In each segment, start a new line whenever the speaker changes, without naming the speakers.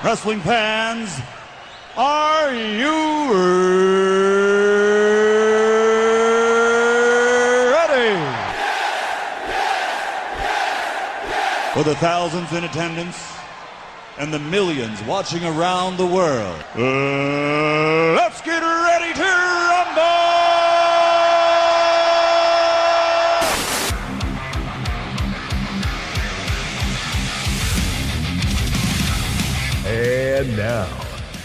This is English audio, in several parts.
Wrestling fans, are you ready? For the thousands in attendance and the millions watching around the world, let's get ready to rumble!
And now,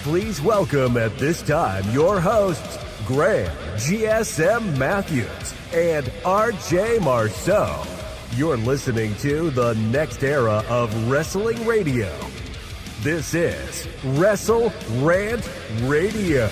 please welcome at this time your hosts, Graham GSM Matthews and RJ Marceau. You're listening to the next era of wrestling radio. This is WrestleRant Radio.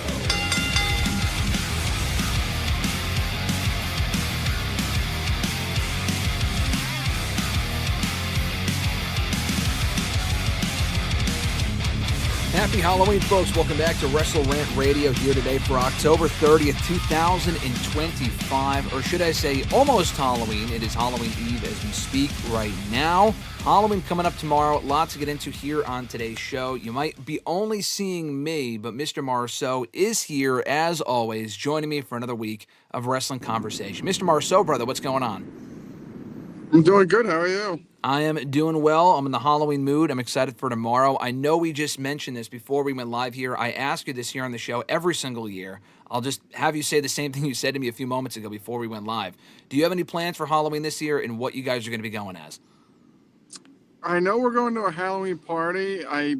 Happy Halloween, folks. Welcome back to WrestleRant Radio here today for October 30th, 2025. Or should I say almost Halloween. It is Halloween Eve as we speak right now. Halloween coming up tomorrow. Lots to get into here on today's show. You might be only seeing me, but Mr. Marceau is here, as always, joining me for another week of Wrestling Conversation. Mr. Marceau, brother, what's going on?
I'm doing good. How are you?
I am doing well. I'm in the Halloween mood. I'm excited for tomorrow. I know we just mentioned this before we went live here. I ask you this here on the show every single year. I'll just have you say the same thing you said to me a few moments ago before we went live. Do you have any plans for Halloween this year and what you guys are going to be going as?
I know we're going to a Halloween party. I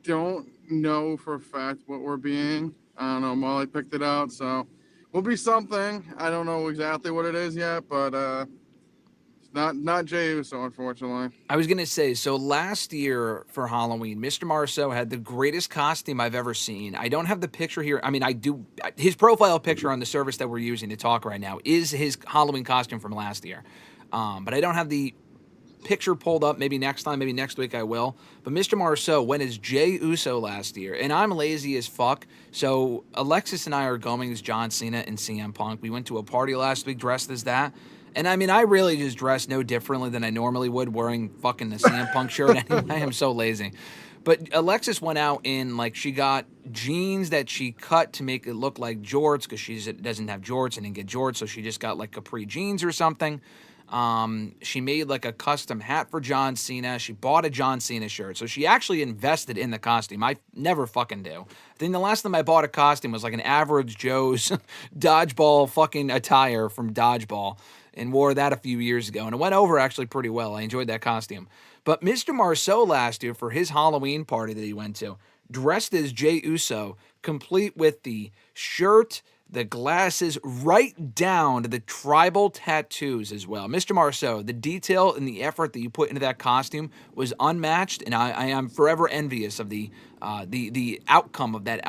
don't know for a fact what we're being. I don't know. Molly picked it out, so we'll be something. I don't know exactly what it is yet, but Not Jey Uso, unfortunately.
I was going to say, so last year for Halloween, Mr. Marceau had the greatest costume I've ever seen. I don't have the picture here. I mean, I do. His profile picture on the service that we're using to talk right now is his Halloween costume from last year. But I don't have the picture pulled up. Maybe next time, maybe next week I will. But Mr. Marceau went as Jey Uso last year, and I'm lazy as fuck. So Alexis and I are going as John Cena and CM Punk. We went to a party last week dressed as that. And I mean, I really just dress no differently than I normally would, wearing fucking the CM Punk shirt anyway. I'm so lazy. But Alexis went out in, like, she got jeans that she cut to make it look like jorts because she doesn't have jorts and didn't get jorts, so she just got, like, capri jeans or something. She made, like, a custom hat for John Cena. She bought a John Cena shirt. So she actually invested in the costume. I never fucking do. I think the last time I bought a costume was, like, an average Joe's dodgeball fucking attire from Dodgeball. And wore that a few years ago. And it went over actually pretty well. I enjoyed that costume. But Mr. Marceau last year, for his Halloween party that he went to, dressed as Jey Uso, complete with the shirt, the glasses, right down to the tribal tattoos as well. Mr. Marceau, the detail and the effort that you put into that costume was unmatched, and I am forever envious of the outcome of that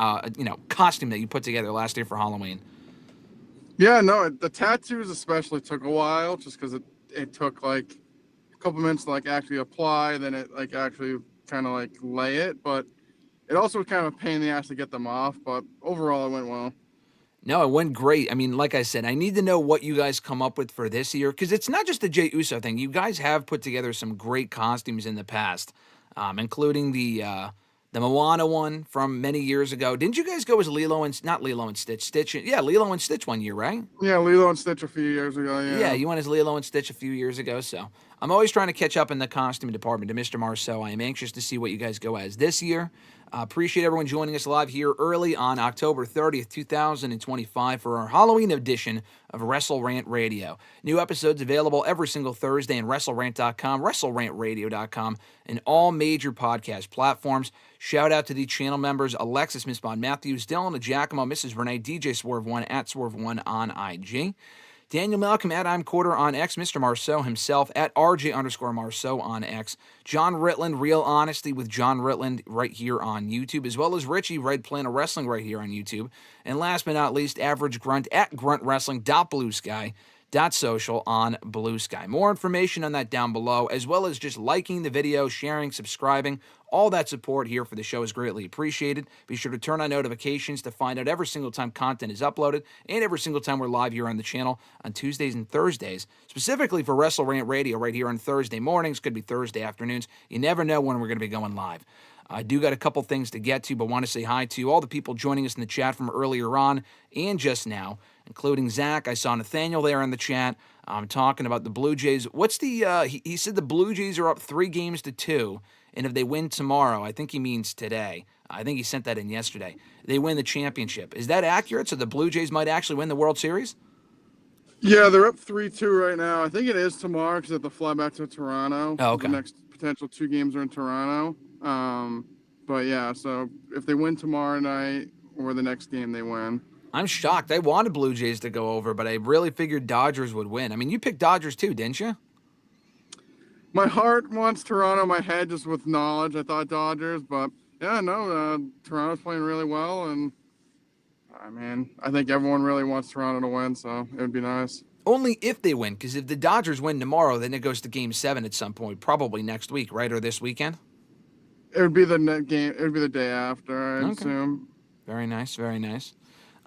costume that you put together last year for Halloween.
Yeah, no, the tattoos especially took a while just because it took like a couple minutes to like actually apply, then it like actually kind of like lay it, but it also was kind of a pain in the ass to get them off, but overall it went well.
No, it went great. I mean, like I said, I need to know what you guys come up with for this year, because it's not just the Jey Uso thing. You guys have put together some great costumes in the past, including the Moana one from many years ago. Didn't you guys go as Lilo and Stitch? Yeah, Lilo and Stitch one year, right?
Yeah, Lilo and Stitch a few years ago, yeah.
Yeah, you went as Lilo and Stitch a few years ago, so I'm always trying to catch up in the costume department to Mr. Marceau. I am anxious to see what you guys go as this year. Appreciate everyone joining us live here early on October 30th, 2025 for our Halloween edition of WrestleRant Radio. New episodes available every single Thursday on WrestleRant.com, WrestleRantRadio.com, and all major podcast platforms. Shout out to the channel members, Alexis, Miss Bond Matthews, Dylan, Giacomo, Mrs. Renee, DJ Swerve1, at Swerve1 on IG. Daniel Malcolm at I'm Quarter on X, Mr. Marceau himself at RJ_Marceau on X, John Ritland, Real Honesty with John Ritland right here on YouTube, as well as Richie, Red Planet Wrestling right here on YouTube, and last but not least, Average Grunt at GruntWrestling.bluesky.social on Blue Sky. More information on that down below, as well as just liking the video, sharing, subscribing. All that support here for the show is greatly appreciated. Be sure to turn on notifications to find out every single time content is uploaded and every single time we're live here on the channel on Tuesdays and Thursdays, specifically for WrestleRant Radio right here on Thursday mornings. Could be Thursday afternoons. You never know when we're going to be going live. I do got a couple things to get to, but want to say hi to all the people joining us in the chat from earlier on and just now, including Zach. I saw Nathaniel there in the chat. I'm talking about the Blue Jays. What's the, he said the Blue Jays are up 3-2, and if they win tomorrow, I think he means today. I think he sent that in yesterday. They win the championship. Is that accurate? So the Blue Jays might actually win the World Series?
Yeah, they're up 3-2 right now. I think it is tomorrow because they have to fly back to Toronto.
Oh, okay.
The next potential 2 games are in Toronto. But yeah, so if they win tomorrow night or the next game, they win.
I'm shocked. I wanted Blue Jays to go over, but I really figured Dodgers would win. I mean, you picked Dodgers too, didn't you?
My heart wants Toronto. My head just with knowledge. I thought Dodgers, but yeah, no, Toronto's playing really well, and I think everyone really wants Toronto to win, so it would be nice.
Only if they win, because if the Dodgers win tomorrow, then it goes to Game 7 at some point, probably next week, right, or this weekend?
It would be the game. It would be the day after, I assume.
Very nice, very nice.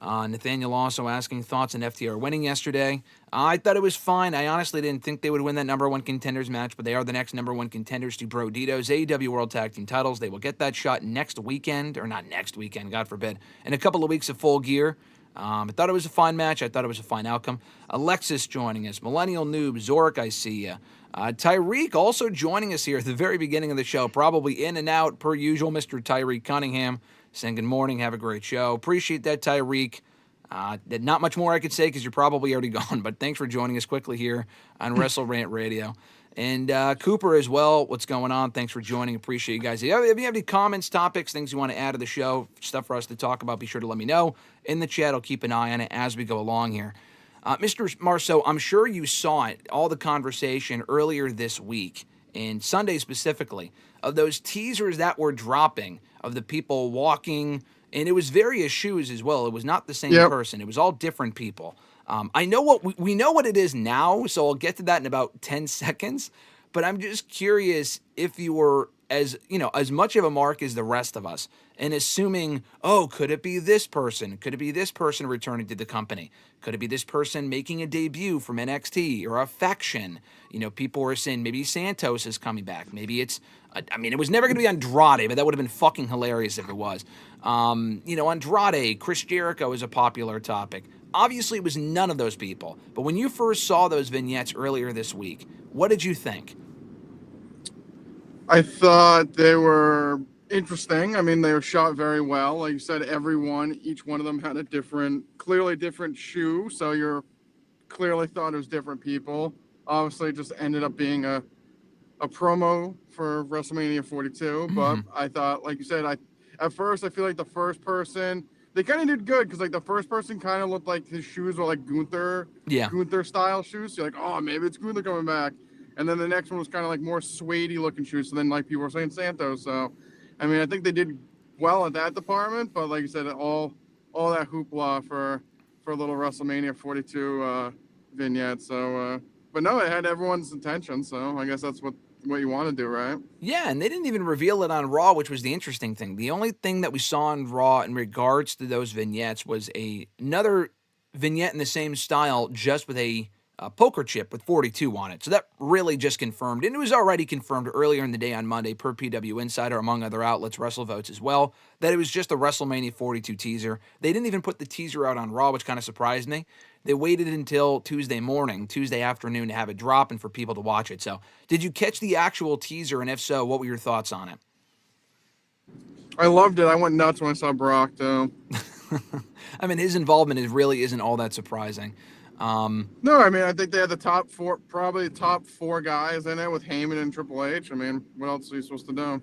Nathaniel also asking thoughts on FTR winning yesterday. I thought it was fine. I honestly didn't think they would win that number 1 contenders match, but they are the next number 1 contenders to Bro Dito's AEW World Tag Team titles. They will get that shot next weekend, or not next weekend, God forbid, in a couple of weeks of Full Gear. I thought it was a fine match. I thought it was a fine outcome. Alexis joining us. Millennial Noob. Zorik, I see you. Tyreek also joining us here at the very beginning of the show. Probably in and out, per usual, Mr. Tyreek Cunningham. Saying good morning. Have a great show. Appreciate that, Tyreek. Not much more I could say because you're probably already gone, but thanks for joining us quickly here on WrestleRant Radio. And Cooper as well, what's going on? Thanks for joining. Appreciate you guys. If you have any comments, topics, things you want to add to the show, stuff for us to talk about, be sure to let me know. In the chat, I'll keep an eye on it as we go along here. Mr. Marceau, I'm sure you saw it, all the conversation earlier this week, and Sunday specifically, of those teasers that were dropping, of the people walking, and it was various shoes as well. It was not the same person. It was all different people. I know what we know what it is now, so I'll get to that in about 10 seconds. But I'm just curious if you were as much of a mark as the rest of us, and assuming, could it be this person? Could it be this person returning to the company? Could it be this person making a debut from NXT or a faction? People were saying maybe Santos is coming back. Maybe it's, it was never going to be Andrade, but that would have been fucking hilarious if it was. Andrade, Chris Jericho is a popular topic. Obviously, it was none of those people. But when you first saw those vignettes earlier this week, what did you think?
I thought they were interesting. They were shot very well. Like you said, each one of them had a clearly different shoe. So you clearly thought it was different people. Obviously, it just ended up being a promo for WrestleMania 42. But I thought, like you said, at first, I feel like the first person, they kind of did good because, like, the first person kind of looked like his shoes were like Gunther style shoes. So you're like, oh, maybe it's Gunther coming back. And then the next one was kind of like more suede-y looking shoes. So then, like, people were saying Santos. So, I think they did well at that department. But like you said, all that hoopla for a little WrestleMania 42 vignette. So, but no, it had everyone's attention. So I guess that's what you want to do, right?
Yeah, and they didn't even reveal it on Raw, which was the interesting thing. The only thing that we saw on Raw in regards to those vignettes was another vignette in the same style, just with a poker chip with 42 on it. So that really just confirmed, and it was already confirmed earlier in the day on Monday per PW Insider, among other outlets, WrestleVotes as well, that it was just a WrestleMania 42 teaser. They didn't even put the teaser out on Raw, which kind of surprised me. They waited until Tuesday afternoon to have it drop and for people to watch it. So did you catch the actual teaser, and if so, what were your thoughts on it?
I loved it. I went nuts when I saw Brock, though.
His involvement really isn't all that surprising.
No, I think they had probably the top four guys in it with Heyman and Triple H. What else are you supposed to do?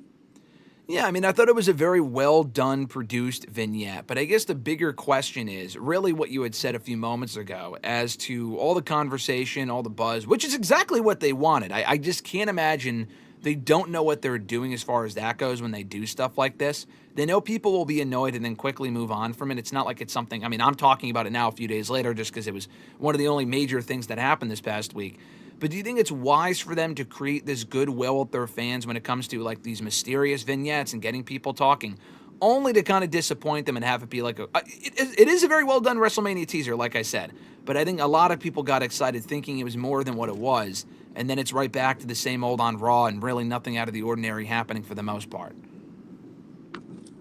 Yeah, I thought it was a very well done, produced vignette. But I guess the bigger question is really what you had said a few moments ago as to all the conversation, all the buzz, which is exactly what they wanted. I just can't imagine they don't know what they're doing as far as that goes when they do stuff like this. They know people will be annoyed and then quickly move on from it. It's not like it's something, I'm talking about it now a few days later just because it was one of the only major things that happened this past week. But do you think it's wise for them to create this goodwill with their fans when it comes to like these mysterious vignettes and getting people talking, only to kind of disappoint them and have it be like it is a very well done WrestleMania teaser, like I said. But I think a lot of people got excited thinking it was more than what it was, and then it's right back to the same old on Raw and really nothing out of the ordinary happening for the most part.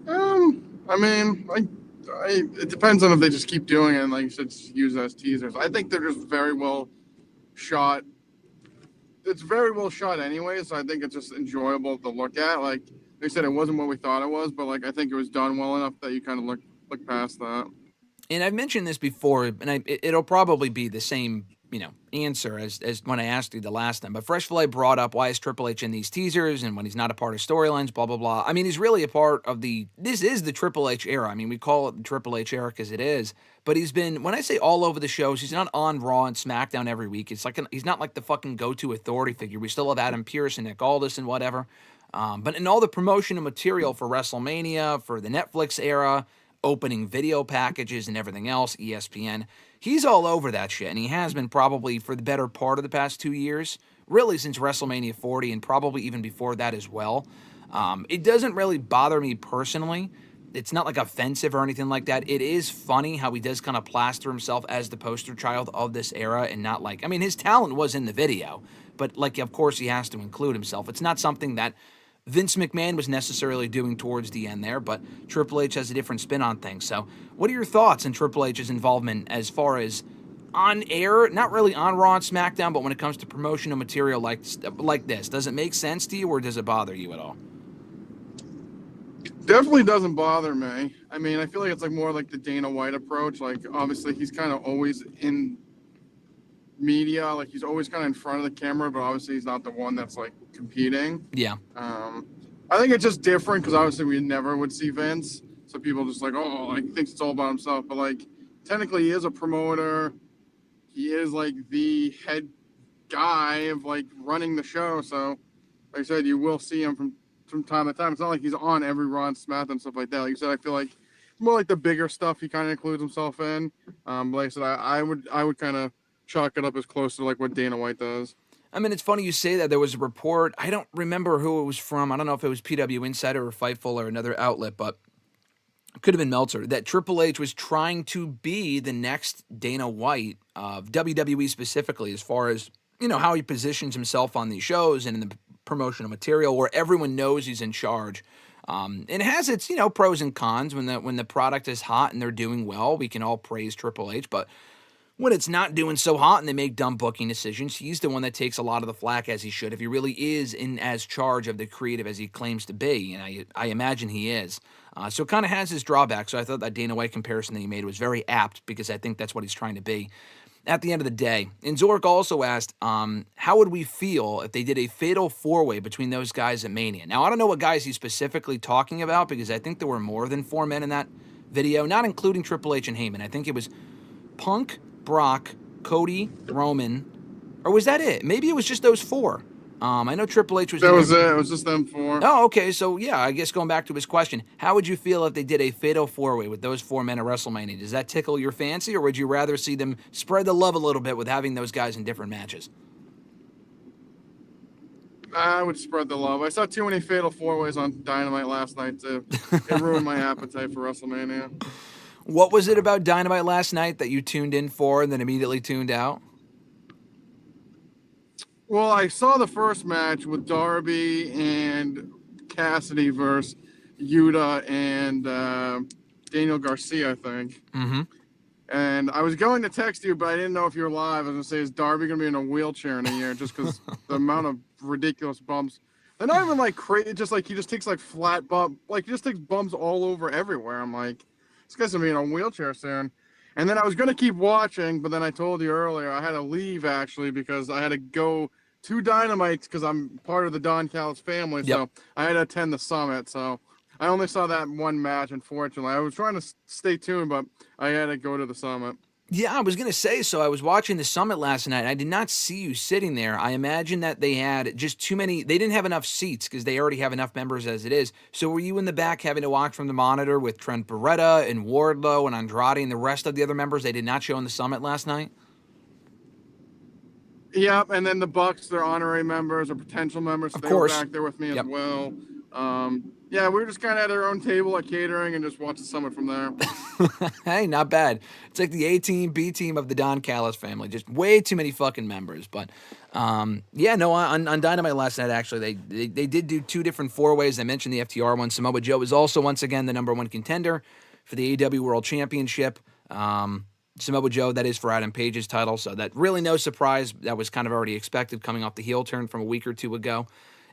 I mean, it depends on if they just keep doing it and, like you said, just use it as teasers. I think they're just very well shot. It's very well shot anyway, so I think it's just enjoyable to look at. Like I said, it wasn't what we thought it was, but like I think it was done well enough that you kind of look past that.
And I've mentioned this before, and it'll probably be the same, answer as when I asked you the last time. But Fresh Filet brought up, why is Triple H in these teasers, and when he's not a part of storylines, blah, blah, blah. I mean, he's really a part of this is the Triple H era. I mean, we call it the Triple H era because it is. But he's been, when I say all over the shows, he's not on Raw and SmackDown every week. It's like he's not like the fucking go-to authority figure. We still have Adam Pearce and Nick Aldis and whatever. But in all the promotional material for WrestleMania, for the Netflix era, opening video packages and everything else, ESPN, he's all over that shit, and he has been probably for the better part of the past 2 years, really since WrestleMania 40, and probably even before that as well. It doesn't really bother me personally. It's not like offensive or anything like that. It is funny how he does kind of plaster himself as the poster child of this era, and not like, I mean, his talent was in the video, but like, of course he has to include himself. It's not something that Vince McMahon was necessarily doing towards the end there, but Triple H has a different spin on things. So what are your thoughts on Triple H's involvement as far as on air, not really on Raw and SmackDown, but when it comes to promotional material like this? Does it make sense to you, or does it bother you at all?
Definitely doesn't bother me. I mean, I feel like it's like more like the Dana White approach. Like, obviously, he's kind of always in media, like he's always kind of in front of the camera, but obviously he's not the one that's like competing.
Yeah.
I think it's just different because obviously we never would see Vince, so people just like, oh, like thinks it's all about himself. But like technically he is a promoter. He is like the head guy of like running the show. So like I said, you will see him from time to time. It's not like he's on every Raw and SmackDown and stuff like that. Like you said, I feel like more like the bigger stuff he kind of includes himself in. But like I said, I would kind of chalk it up as close to like what Dana White does.
I mean, it's funny you say that. There was a report, I don't remember who it was from. I don't know if it was PW Insider or Fightful or another outlet, but it could have been Meltzer, that Triple H was trying to be the next Dana White of WWE specifically, as far as, how he positions himself on these shows and in the promotional material where everyone knows he's in charge. And it has its, pros and cons. When the product is hot and they're doing well, we can all praise Triple H, but when it's not doing so hot and they make dumb booking decisions, he's the one that takes a lot of the flack, as he should, if he really is in as charge of the creative as he claims to be, and I imagine he is. So it kind of has his drawbacks, so I thought that Dana White comparison that he made was very apt, because I think that's what he's trying to be at the end of the day. And Zork also asked, how would we feel if they did a fatal four-way between those guys at Mania? Now, I don't know what guys he's specifically talking about, because I think there were more than 4 men in that video, not including Triple H and Heyman. I think it was Punk, Brock, Cody, Roman, or was that it? Maybe it was just those 4. I know Triple H was...
That was it. It was just them 4.
Oh, okay. So, yeah, I guess going back to his question, how would you feel if they did a fatal 4-way with those 4 men at WrestleMania? Does that tickle your fancy, or would you rather see them spread the love a little bit with having those guys in different matches?
I would spread the love. I saw too many fatal 4-ways on Dynamite last night to it ruined my appetite for WrestleMania.
What was it about Dynamite last night that you tuned in for and then immediately tuned out?
Well, I saw the first match with Darby and Cassidy versus Yuta and Daniel Garcia, I think.
Mm-hmm.
And I was going to text you, but I didn't know if you were live. I was going to say, is Darby going to be in a wheelchair in a year, just because the amount of ridiculous bumps. They're not even like crazy, just like he just takes like flat bump, like he just takes bumps all over everywhere. I'm like, this guy's going to be in a wheelchair soon. And then I was going to keep watching, but then I told you earlier I had to leave, actually, because I had to go to Dynamite because I'm part of the Don Callis family.
Yep.
So I had to attend the Summit. So I only saw that one match, unfortunately. I was trying to stay tuned, but I had to go to the Summit.
Yeah, I was going to say, so I was watching the Summit last night. I did not see you sitting there. I imagine that they had just too many. They didn't have enough seats because they already have enough members as it is. So were you in the back having to watch from the monitor with Trent Beretta and Wardlow and Andrade and the rest of the other members they did not show in the Summit last night?
Yep, and then the Bucks, they're honorary members or potential members. So
of
they
course.
were back there with me as well. Yeah, we were just kind of at our own table at catering and just watched the Summit from there.
Hey, not bad. It's like the A team, B team of the Don Callis family. Just way too many fucking members. But yeah, no, on Dynamite last night, actually, they did do 2 different 4-ways. I mentioned the FTR one. Samoa Joe is also once again the #1 contender for the AEW World Championship. Samoa Joe, that is for Adam Page's title. So that really no surprise. That was kind of already expected coming off the heel turn from a week or 2 ago.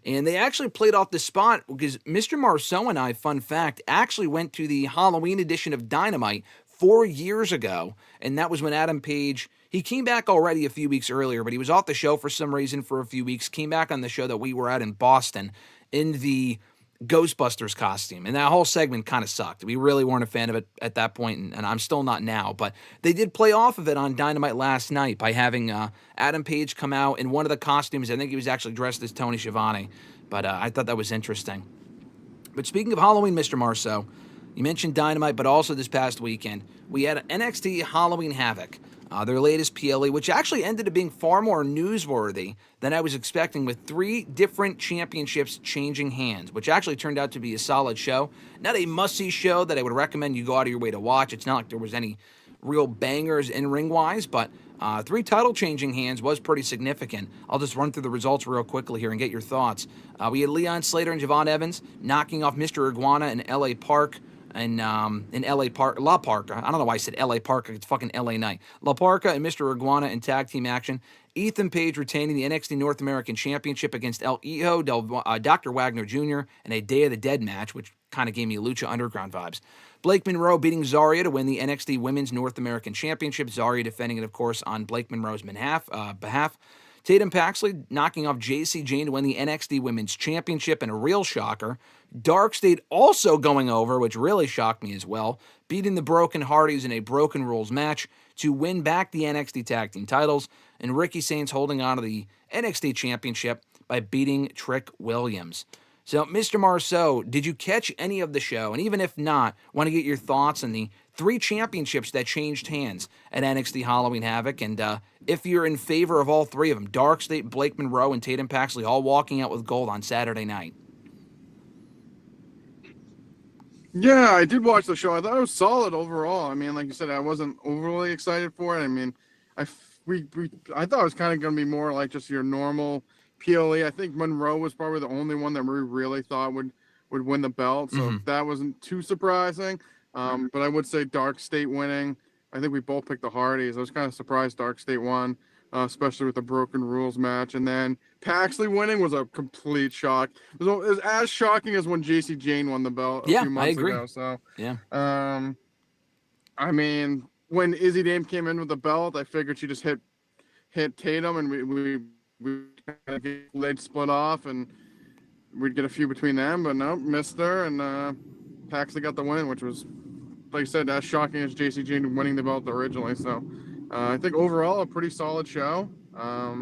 And they actually played off the spot because Mr. Marceau and I, fun fact, actually went to the Halloween edition of Dynamite 4 years ago. And that was when Adam Page, he came back already a few weeks earlier, but he was off the show for some reason for a few weeks, came back on the show that we were at in Boston in the Ghostbusters costume. And that whole segment kind of sucked. We really weren't a fan of it at that point, and I'm still not now. But they did play off of it on Dynamite last night by having Adam Page come out in one of the costumes. I think he was actually dressed as Tony Schiavone. But I thought that was interesting. But speaking of Halloween, Mr. Marceau, you mentioned Dynamite, but also this past weekend, we had NXT Halloween Havoc. Their latest PLE, which actually ended up being far more newsworthy than I was expecting, with 3 different championships changing hands, which actually turned out to be a solid show. Not a must-see show that I would recommend you go out of your way to watch. It's not like there was any real bangers in ring-wise, but 3 title changing hands was pretty significant. I'll just run through the results real quickly here and get your thoughts. We had Leon Slater and Javon Evans knocking off Mr. Iguana and LA Park. In LA Park, La Parka. I don't know why I said LA Parka. It's fucking LA Knight. La Parka and Mr. Iguana in tag team action. Ethan Page retaining the NXT North American Championship against El Hijo Dr. Wagner Jr. in a Day of the Dead match, which kind of gave me Lucha Underground vibes. Blake Monroe beating Zarya to win the NXT Women's North American Championship. Zarya defending it, of course, on Blake Monroe's behalf. Tatum Paxley knocking off JC Jane to win the NXT Women's Championship in a real shocker. Dark State also going over, which really shocked me as well, beating the Broken Hardys in a Broken Rules match to win back the NXT Tag Team titles, and Ricky Saints holding on to the NXT Championship by beating Trick Williams. So, Mr. Marceau, did you catch any of the show? And even if not, want to get your thoughts on the 3 championships that changed hands at NXT Halloween Havoc, and if you're in favor of all 3 of them, Dark State, Blake Monroe, and Tatum Paxley all walking out with gold on Saturday night.
Yeah, I did watch the show. I thought it was solid overall. I mean, like you said, I wasn't overly excited for it. I mean, I thought it was kind of going to be more like just your normal PLE. I think Monroe was probably the only one that we really thought would win the belt, so that wasn't too surprising. But I would say Dark State winning. I think we both picked the Hardys. I was kind of surprised Dark State won, especially with the Broken Rules match. And then Paxley winning was a complete shock. It was as shocking as when JC Jane won the belt a few months ago. So
yeah.
I mean, when Izzy Dame came in with the belt, I figured she just hit Tatum, and we kind of they'd split off, and we'd get a few between them. But no, missed her, and Paxley got the win, which was, like I said, as shocking as JC Jane winning the belt originally. So I think overall a pretty solid show. I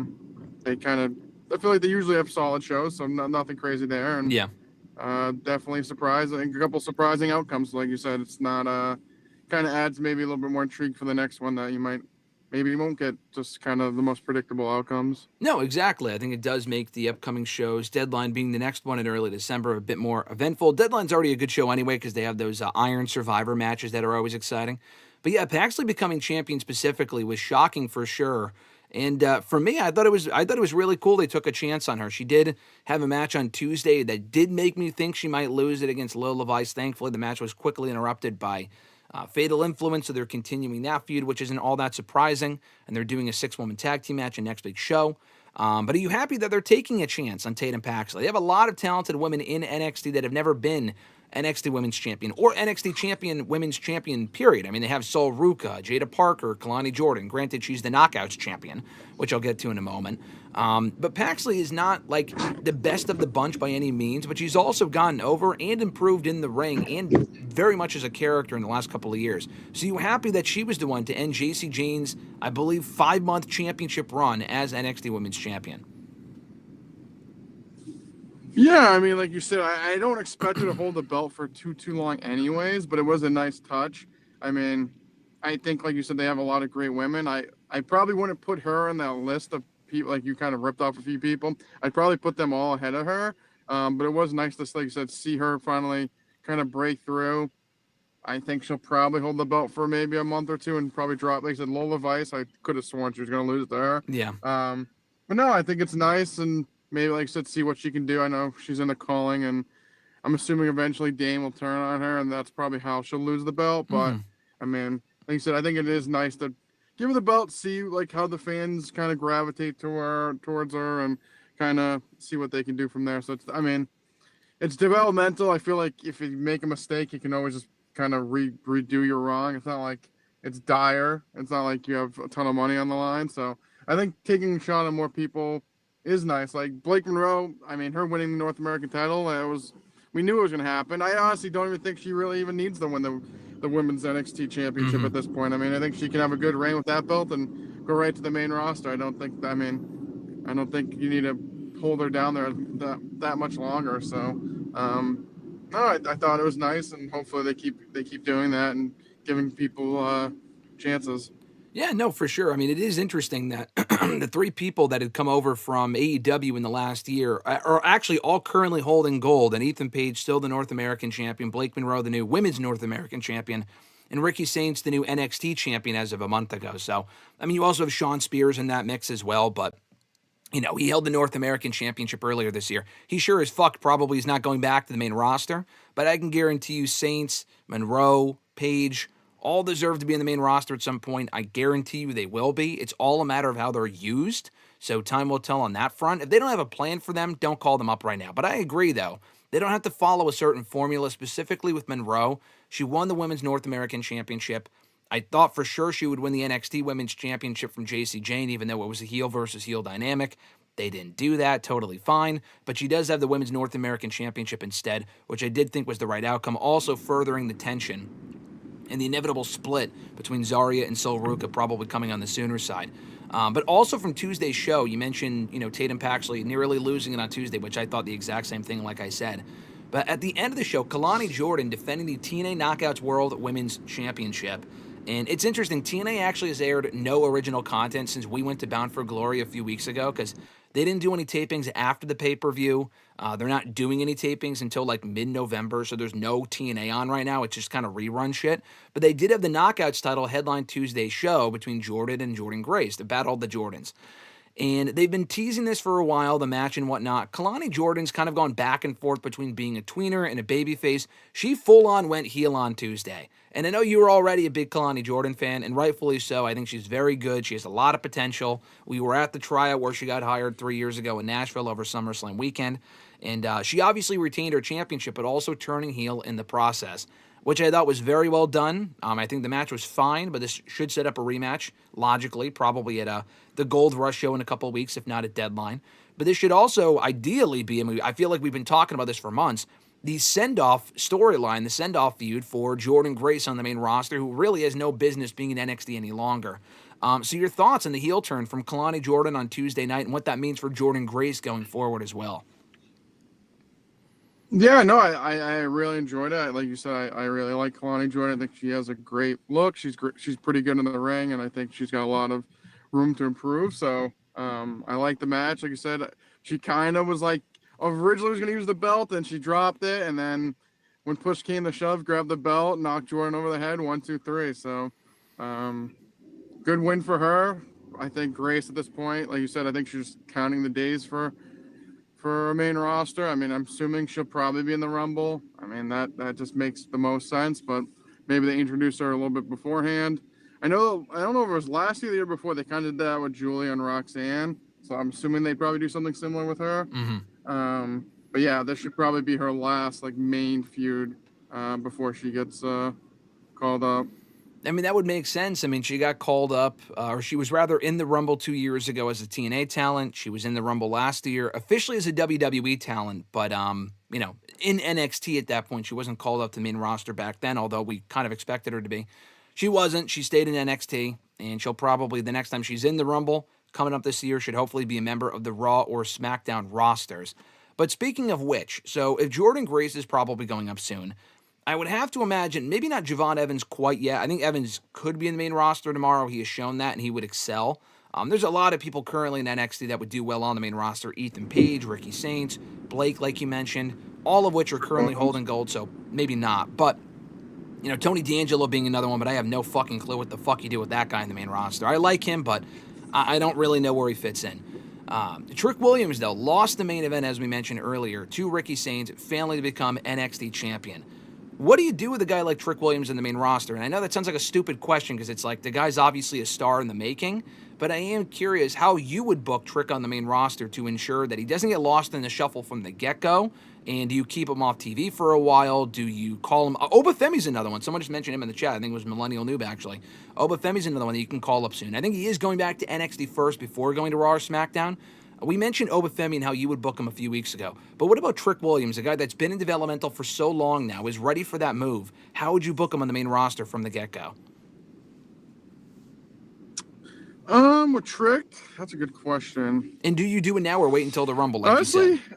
feel like they usually have solid shows, so nothing crazy there. And
yeah,
definitely surprised. I think a couple surprising outcomes. Like you said, it's not kind of adds maybe a little bit more intrigue for the next one that you won't get just kind of the most predictable outcomes.
No, exactly. I think it does make the upcoming shows, Deadline being the next one in early December, a bit more eventful. Deadline's already a good show anyway because they have those Iron Survivor matches that are always exciting. But yeah, Paxley becoming champion specifically was shocking for sure. And for me, I thought it was really cool they took a chance on her. She did have a match on Tuesday that did make me think she might lose it against Lola Vice. Thankfully, the match was quickly interrupted by Fatal Influence, so they're continuing that feud, which isn't all that surprising, and they're doing a 6-woman tag team match in next week's show. But are you happy that they're taking a chance on Tatum Paxley? They have a lot of talented women in NXT that have never been NXT Women's Champion or NXT Champion Women's Champion, period. I mean, they have Sol Ruka, Jada Parker, Kelani Jordan. Granted, she's the Knockouts Champion, which I'll get to in a moment. But Paxley is not like the best of the bunch by any means, but she's also gotten over and improved in the ring and very much as a character in the last couple of years. So you happy that she was the one to end JC Jane's, I believe, 5-month championship run as NXT Women's Champion?
Yeah, I mean, like you said, I don't expect her to hold the belt for too long anyways, but it was a nice touch. I mean, I think, like you said, they have a lot of great women. I probably wouldn't put her in that list of people, like you kind of ripped off a few people. I'd probably put them all ahead of her. But it was nice to, like you said, see her finally kind of break through. I think she'll probably hold the belt for maybe a month or two and probably drop, like I said, Lola Vice. I could have sworn she was going to lose it to her.
Yeah.
But no, I think it's nice, and maybe, like I said, see what she can do. I know she's in the calling, and I'm assuming eventually Dane will turn on her, and that's probably how she'll lose the belt. But, I mean, like you said, I think it is nice to give her the belt, see, like, how the fans kind of gravitate towards her, and kind of see what they can do from there. So, it's developmental. I feel like if you make a mistake, you can always just kind of redo your wrong. It's not like it's dire. It's not like you have a ton of money on the line. So I think taking a shot on more people is nice. Like Blake Monroe, her winning the North American title, we knew it was going to happen. I honestly don't even think she really even needs to win the women's NXT championship at this point. I think she can have a good reign with that belt and go right to the main roster. I don't think you need to hold her down there that much longer. So, no, I thought it was nice, and hopefully they keep doing that and giving people chances.
Yeah, no, for sure. It is interesting that the three people that had come over from AEW in the last year are actually all currently holding gold, and Ethan Page still the North American champion, Blake Monroe the new women's North American champion, and Ricky Saints the new NXT champion as of a month ago. So, you also have Sean Spears in that mix as well, but he held the North American Championship earlier this year. He sure as fuck probably is not going back to the main roster, but I can guarantee you Saints, Monroe, Page, all deserve to be in the main roster at some point. I guarantee you they will be. It's all a matter of how they're used, so time will tell on that front. If they don't have a plan for them, don't call them up right now. But I agree, though. They don't have to follow a certain formula, specifically with Monroe. She won the Women's North American Championship. I thought for sure she would win the NXT Women's Championship from JC Jane, even though it was a heel versus heel dynamic. They didn't do that, totally fine. But she does have the Women's North American Championship instead, which I did think was the right outcome, also furthering the tension and the inevitable split between Zarya and Sol Ruca probably coming on the Sooner side. But also from Tuesday's show, you mentioned, Tatum Paxley nearly losing it on Tuesday, which I thought the exact same thing, like I said. But at the end of the show, Kelani Jordan defending the TNA Knockouts World Women's Championship. And it's interesting, TNA actually has aired no original content since we went to Bound for Glory a few weeks ago, because they didn't do any tapings after the pay-per-view. They're not doing any tapings until like mid-November, so there's no TNA on right now. It's just kind of rerun shit. But they did have the Knockouts title headline Tuesday's show between Jordan and Jordan Grace, the Battle of the Jordans. And they've been teasing this for a while, the match and whatnot. Kelani Jordan's kind of gone back and forth between being a tweener and a babyface. She full-on went heel on Tuesday. And I know you were already a big Kelani Jordan fan, and rightfully so. I think she's very good. She has a lot of potential. We were at the tryout where she got hired 3 years ago in Nashville over SummerSlam weekend. And she obviously retained her championship, but also turning heel in the process, which I thought was very well done. I think the match was fine, but this should set up a rematch, logically, probably at the Gold Rush show in a couple of weeks, if not at Deadline. But this should also ideally be, I feel like we've been talking about this for months, the send-off storyline, the send-off feud for Jordan Grace on the main roster, who really has no business being in NXT any longer. So your thoughts on the heel turn from Kelani Jordan on Tuesday night and what that means for Jordan Grace going forward as well?
Yeah, no, I really enjoyed it. Like you said, I really like Kelani Jordan. I think she has a great look. She's pretty good in the ring, and I think she's got a lot of room to improve. So I like the match. Like you said, she kind of was like, originally was going to use the belt, and she dropped it, and then when push came to shove, grabbed the belt, knocked Jordan over the head, 1, 2, 3. So good win for her. I think Grace at this point, like you said, I think she's counting the days for her main roster. I'm assuming she'll probably be in the Rumble. That just makes the most sense, but maybe they introduced her a little bit beforehand. I don't know if it was last year or the year before, they kind of did that with Julia and Roxanne, so I'm assuming they'd probably do something similar with her. But yeah, this should probably be her last main feud before she gets called up.
That would make sense. She got called up, or she was rather in the Rumble 2 years ago as a TNA talent. She was in the Rumble last year, officially as a WWE talent, but, in NXT at that point. She wasn't called up to the main roster back then, although we kind of expected her to be. She wasn't. She stayed in NXT, and she'll probably, the next time she's in the Rumble, coming up this year, should hopefully be a member of the Raw or SmackDown rosters. But speaking of which, so if Jordan Grace is probably going up soon, I would have to imagine, maybe not Javon Evans quite yet. I think Evans could be in the main roster tomorrow. He has shown that, and he would excel. There's a lot of people currently in NXT that would do well on the main roster. Ethan Page, Ricky Saints, Blake, like you mentioned, all of which are currently holding gold, so maybe not. But, Tony D'Angelo being another one, but I have no fucking clue what the fuck you do with that guy in the main roster. I like him, but I don't really know where he fits in. Trick Williams, though, lost the main event, as we mentioned earlier, to Ricky Saints, failing to become NXT champion. What do you do with a guy like Trick Williams in the main roster? And I know that sounds like a stupid question because it's like the guy's obviously a star in the making, but I am curious how you would book Trick on the main roster to ensure that he doesn't get lost in the shuffle from the get-go. And do you keep him off TV for a while? Do you call him... Obafemi's another one. Someone just mentioned him in the chat. I think it was Millennial Noob, actually. Obafemi's another one that you can call up soon. I think he is going back to NXT first before going to Raw or SmackDown. We mentioned Obafemi and how you would book him a few weeks ago. But what about Trick Williams, a guy that's been in developmental for so long now, is ready for that move? How would you book him on the main roster from the get-go?
With Trick, that's a good question.
And do you do it now or wait until the Rumble, like
Honestly,
you said?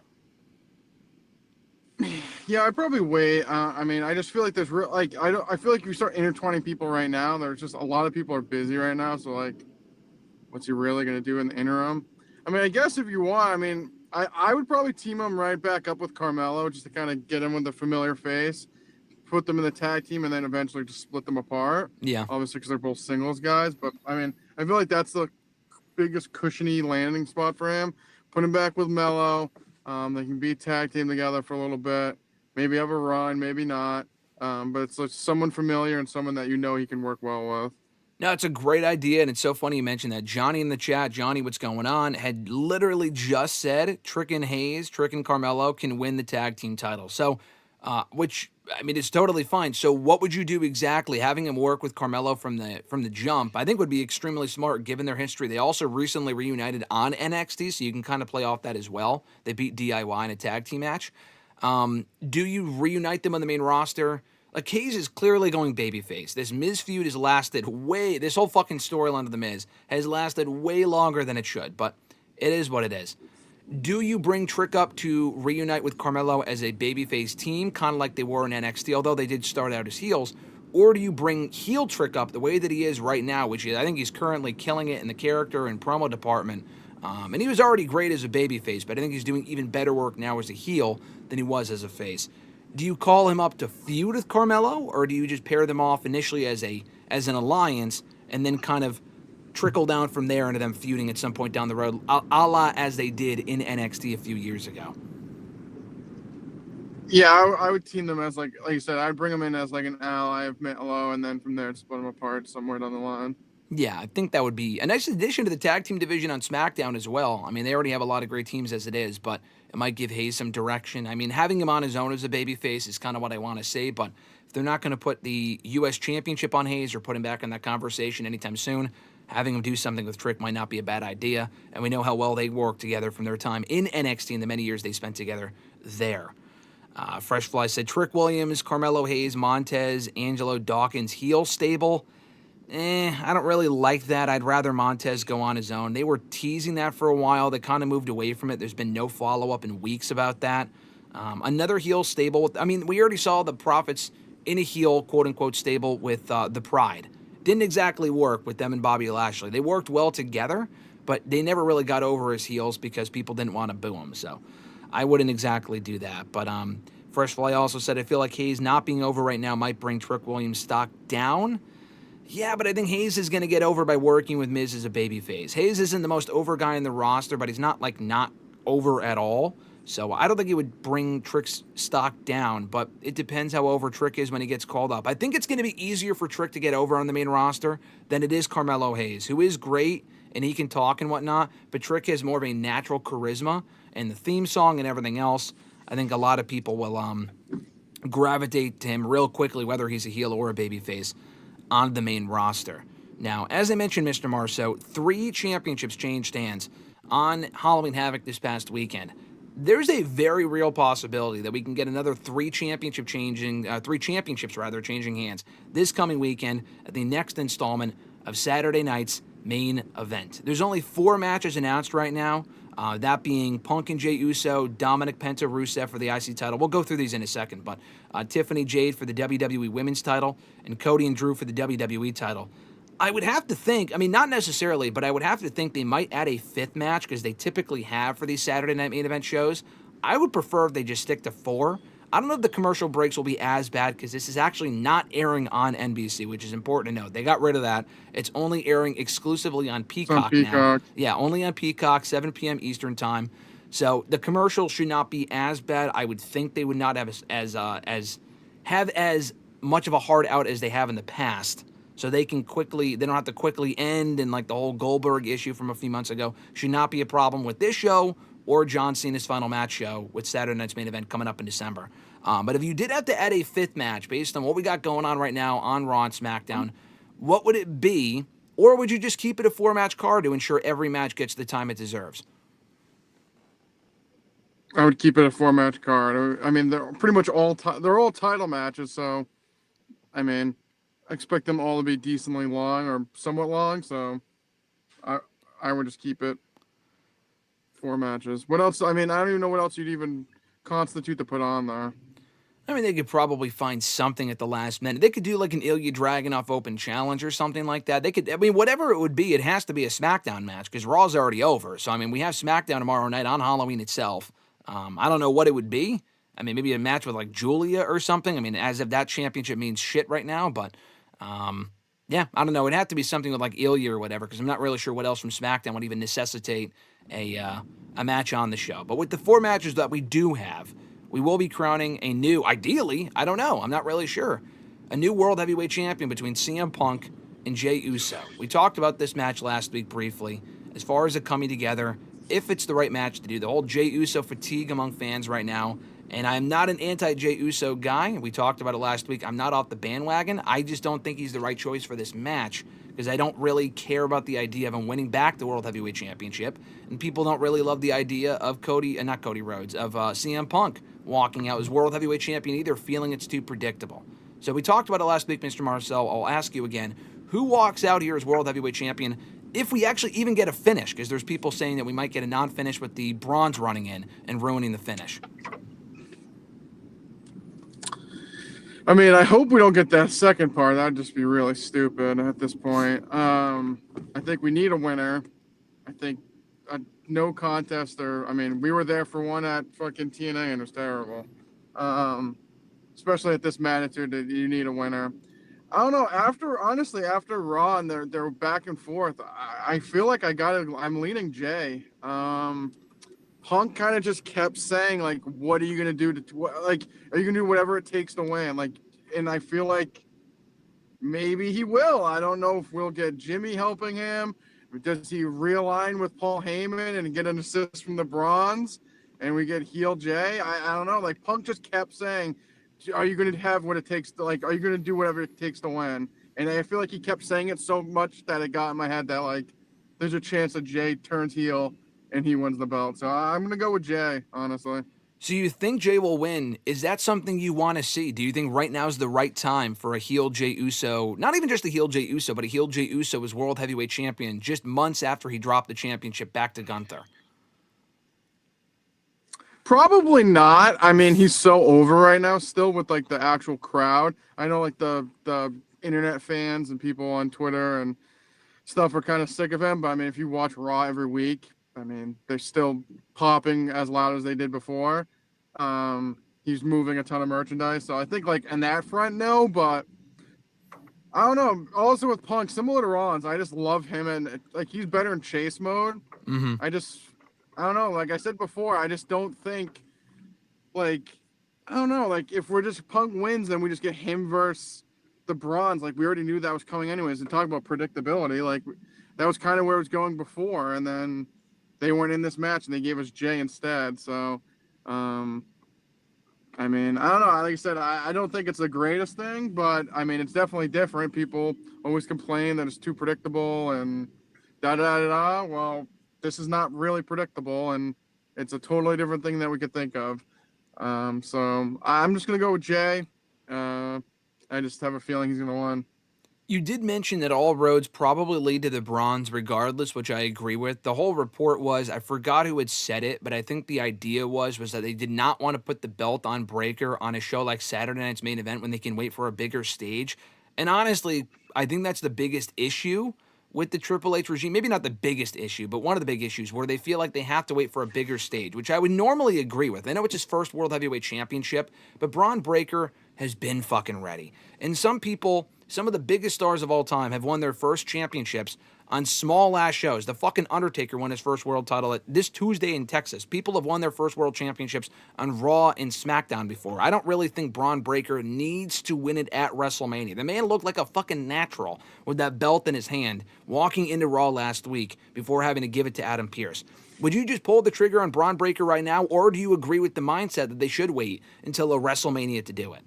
Yeah, I'd probably wait. I just feel like there's I feel like if you start intertwining people right now, there's just a lot of people are busy right now. So like, what's he really gonna do in the interim? I guess if you want, I would probably team him right back up with Carmelo just to kind of get him with a familiar face, put them in the tag team, and then eventually just split them apart.
Yeah.
Obviously, because they're both singles guys. But I feel like that's the biggest cushiony landing spot for him. Put him back with Melo. They can be tag team together for a little bit. Maybe have a run, maybe not. But it's like someone familiar and someone that he can work well with.
No, it's a great idea, and it's so funny you mentioned that. Johnny in the chat, Johnny, what's going on, had literally just said Trick and Carmelo can win the tag team title. So, which, it's totally fine. So what would you do exactly? Having him work with Carmelo from the jump, I think would be extremely smart given their history. They also recently reunited on NXT, so you can kind of play off that as well. They beat DIY in a tag team match. Do you reunite them on the main roster? Like, Hayes is clearly going babyface. This Miz feud has lasted this whole fucking storyline of the Miz has lasted way longer than it should, but it is what it is. Do you bring Trick up to reunite with Carmelo as a babyface team, kind of like they were in NXT, although they did start out as heels? Or do you bring heel Trick up the way that he is right now, which is, I think he's currently killing it in the character and promo department. And he was already great as a babyface, but I think he's doing even better work now as a heel than he was as a face. Do you call him up to feud with Carmelo, or do you just pair them off initially as an alliance and then kind of trickle down from there into them feuding at some point down the road, a la as they did in NXT a few years ago?
Yeah, I would team them as like you said, I'd bring them in as like an ally of Melo, and then from there split them apart somewhere down the line.
Yeah, I think that would be a nice addition to the tag team division on SmackDown as well. They already have a lot of great teams as it is, but it might give Hayes some direction. Having him on his own as a babyface is kind of what I want to say, but if they're not going to put the U.S. Championship on Hayes or put him back in that conversation anytime soon, having him do something with Trick might not be a bad idea, and we know how well they work together from their time in NXT and the many years they spent together there. Fresh Fly said, Trick Williams, Carmelo Hayes, Montez, Angelo Dawkins, heel stable. I don't really like that. I'd rather Montez go on his own. They were teasing that for a while. They kind of moved away from it. There's been no follow-up in weeks about that. Another heel stable. We already saw the Profits in a heel, quote-unquote, stable with the Pride. Didn't exactly work with them and Bobby Lashley. They worked well together, but they never really got over as heels because people didn't want to boo them. So I wouldn't exactly do that. But Fresh Fly also said, I feel like Hayes not being over right now might bring Trick Williams' stock down. Yeah, but I think Hayes is going to get over by working with Miz as a babyface. Hayes isn't the most over guy in the roster, but he's not over at all. So I don't think he would bring Trick's stock down, but it depends how over Trick is when he gets called up. I think it's going to be easier for Trick to get over on the main roster than it is Carmelo Hayes, who is great and he can talk and whatnot, but Trick has more of a natural charisma and the theme song and everything else. I think a lot of people will gravitate to him real quickly, whether he's a heel or a babyface, on the main roster. Now, as I mentioned, Mr. Marceau, 3 championships changed hands on Halloween Havoc this past weekend. There's a very real possibility that we can get another 3 championships changing hands this coming weekend at the next installment of Saturday night's main event. There's only 4 matches announced right now, that being Punk and Jey Uso, Dominik Penta Rusev for the IC title. We'll go through these in a second, but Tiffany Jade for the WWE Women's title, and Cody and Drew for the WWE title. I would have to think, I mean, not necessarily, but I would have to think they might add a 5th match because they typically have for these Saturday Night Main Event shows. I would prefer if they just stick to 4. I don't know if the commercial breaks will be as bad because this is actually not airing on NBC, which is important to note. They got rid of that. It's only airing exclusively on Peacock now. Yeah, only on Peacock, 7 p.m. Eastern Time. So the commercial should not be as bad. I would think they would not have as much of a hard out as they have in the past. So they don't have to quickly end, and like the whole Goldberg issue from a few months ago should not be a problem with this show or John Cena's final match show with Saturday Night's Main Event coming up in December. But if you did have to add a 5th match based on what we got going on right now on Raw and SmackDown, what would it be? Or would you just keep it a 4-match card to ensure every match gets the time it deserves?
I would keep it a 4-match card. I mean, they're pretty much they're all title matches, so I mean, I expect them all to be decently long or somewhat long, so I would just keep it 4 matches. What else? I mean, I don't even know what else you'd even constitute to put on there.
I mean, they could probably find something at the last minute. They could do like an Ilya Dragunov Open Challenge or something like that. They could, I mean, whatever it would be, it has to be a SmackDown match because Raw's already over. So, I mean, we have SmackDown tomorrow night on Halloween itself. I don't know what it would be. I mean, maybe a match with like Julia or something. I mean, as if that championship means shit right now, but yeah, I don't know. It'd have to be something with like Ilya or whatever because I'm not really sure what else from SmackDown would even necessitate a match on the show. But with the 4 matches that we do have, we will be crowning a new, ideally, I don't know, I'm not really sure, a new World Heavyweight Champion between CM Punk and Jey Uso. We talked about this match last week briefly, as far as it coming together, if it's the right match to do. The whole Jey Uso fatigue among fans right now, and I'm not an anti-Jey Uso guy. We talked about it last week. I'm not off the bandwagon. I just don't think he's the right choice for this match because I don't really care about the idea of him winning back the World Heavyweight Championship, and people don't really love the idea of CM Punk walking out as World Heavyweight Champion either, feeling it's too predictable. So we talked about it last week, Mr. Marceau. I'll ask you again, who walks out here as World Heavyweight Champion if we actually even get a finish? Because there's people saying that we might get a non-finish with the Bronze running in and ruining the finish.
I mean, I hope we don't get that second part. That'd just be really stupid at this point. I think we need a winner. I think no contest I mean, we were there for one at fucking TNA and it was terrible. Especially at this magnitude, you need a winner. I don't know. After Raw and they're back and forth, I feel like I'm leaning Jey. Punk kind of just kept saying, like, what are you going to do are you going to do whatever it takes to win? Like, and I feel like maybe he will. I don't know if we'll get Jimmy helping him. Does he realign with Paul Heyman and get an assist from the Bronze and we get heel Jey? I don't know. Like, Punk just kept saying, are you going to have what it takes to, like, are you going to do whatever it takes to win? And I feel like he kept saying it so much that it got in my head that, like, there's a chance that Jey turns heel and he wins the belt. So I'm going to go with Jey, honestly.
So you think Jey will win? Is that something you want to see? Do you think right now is the right time for a heel Jey Uso, not even just a heel Jey Uso, but a heel Jey Uso as World Heavyweight Champion just months after he dropped the championship back to Gunther?
Probably not. I mean, he's so over right now still with, like, the actual crowd. I know, like, the internet fans and people on Twitter and stuff are kind of sick of him, but, I mean, if you watch Raw every week, I mean, they're still popping as loud as they did before. He's moving a ton of merchandise. So I think, like, on that front, no, but I don't know. Also with Punk, similar to Rollins, I just love him. And, like, he's better in chase mode.
Mm-hmm.
I don't know. Like I said before, I just don't think, like, I don't know. Like, if we're just Punk wins, then we just get him versus the Bronze. Like, we already knew that was coming anyways. And talk about predictability. Like, that was kind of where it was going before. And then they weren't in this match and they gave us Jey instead. So, I mean, I don't know. Like I said, I don't think it's the greatest thing, but I mean, it's definitely different. People always complain that it's too predictable and da-da-da-da. Well, this is not really predictable and it's a totally different thing that we could think of. So I'm just going to go with Jey. I just have a feeling he's going to win.
You did mention that all roads probably lead to the Bronze regardless, which I agree with. The whole report was, I forgot who had said it, but I think the idea was that they did not want to put the belt on Breaker on a show like Saturday Night's Main Event when they can wait for a bigger stage. And honestly, I think that's the biggest issue with the Triple H regime. Maybe not the biggest issue, but one of the big issues where they feel like they have to wait for a bigger stage, which I would normally agree with. I know it's his first World Heavyweight Championship, but Braun Breaker has been fucking ready. And some people, some of the biggest stars of all time, have won their first championships on small-ass shows. The fucking Undertaker won his first world title this Tuesday in Texas. People have won their first world championships on Raw and SmackDown before. I don't really think Braun Breaker needs to win it at WrestleMania. The man looked like a fucking natural with that belt in his hand, walking into Raw last week before having to give it to Adam Pearce. Would you just pull the trigger on Braun Breaker right now, or do you agree with the mindset that they should wait until a WrestleMania to do it?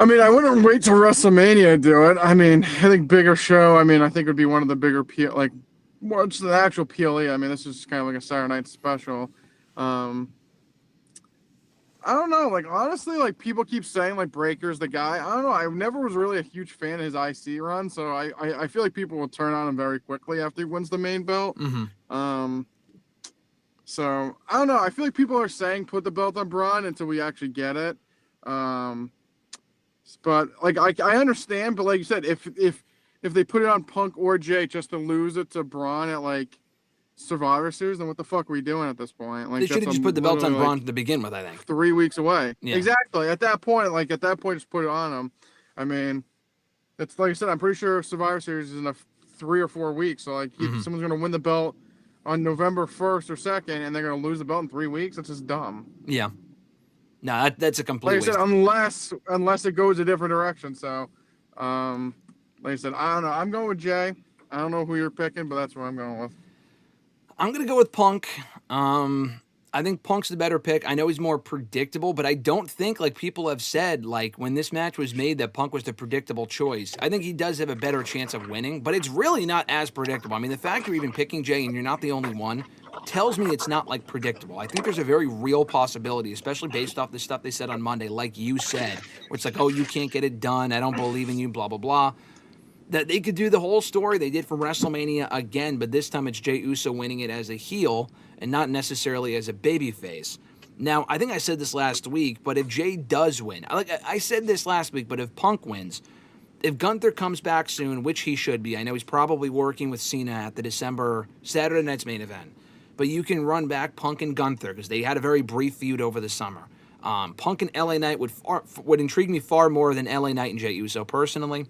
I mean, I wouldn't wait till WrestleMania to do it. I mean, I think bigger show. I mean, I think it would be one of the bigger, what's the actual PLE? I mean, this is kind of like a Saturday night special. I don't know. Like, honestly, like, people keep saying, like, Breaker's the guy. I don't know. I never was really a huge fan of his IC run, so I feel like people will turn on him very quickly after he wins the main belt.
Mm-hmm.
So, I don't know. I feel like people are saying put the belt on Braun until we actually get it. But like I understand, but like you said, if they put it on Punk or Jay just to lose it to Braun at like Survivor Series, then what the fuck are we doing at this point? Like,
they should have just put the belt on Braun to begin with, I think.
3 weeks away.
Yeah.
Exactly. At that point, just put it on him. I mean, it's like I said, I'm pretty sure Survivor Series is in 3 or 4 weeks. So like someone's gonna win the belt on November 1st or 2nd, and they're gonna lose the belt in 3 weeks. That's just dumb.
Yeah. No, that's a complete
waste. Like I said, unless it goes a different direction. So, like I said, I don't know. I'm going with Jay. I don't know who you're picking, but that's what I'm going with.
I'm going to go with Punk. I think Punk's the better pick. I know he's more predictable, but I don't think, like people have said, like when this match was made, that Punk was the predictable choice. I think he does have a better chance of winning, but it's really not as predictable. I mean, the fact you're even picking Jay and you're not the only one tells me it's not like predictable. I think there's a very real possibility, especially based off the stuff they said on Monday, like you said, where it's like, oh, you can't get it done, I don't believe in you, blah, blah, blah. That they could do the whole story they did from WrestleMania again, but this time it's Jey Uso winning it as a heel and not necessarily as a babyface. Now, I think I said this last week, but if Jey does win, I said this last week, but if Punk wins, if Gunther comes back soon, which he should be, I know he's probably working with Cena at the December Saturday Night's main event, but you can run back Punk and Gunther because they had a very brief feud over the summer. Punk and LA Knight would intrigue me far more than LA Knight and Jey Uso personally.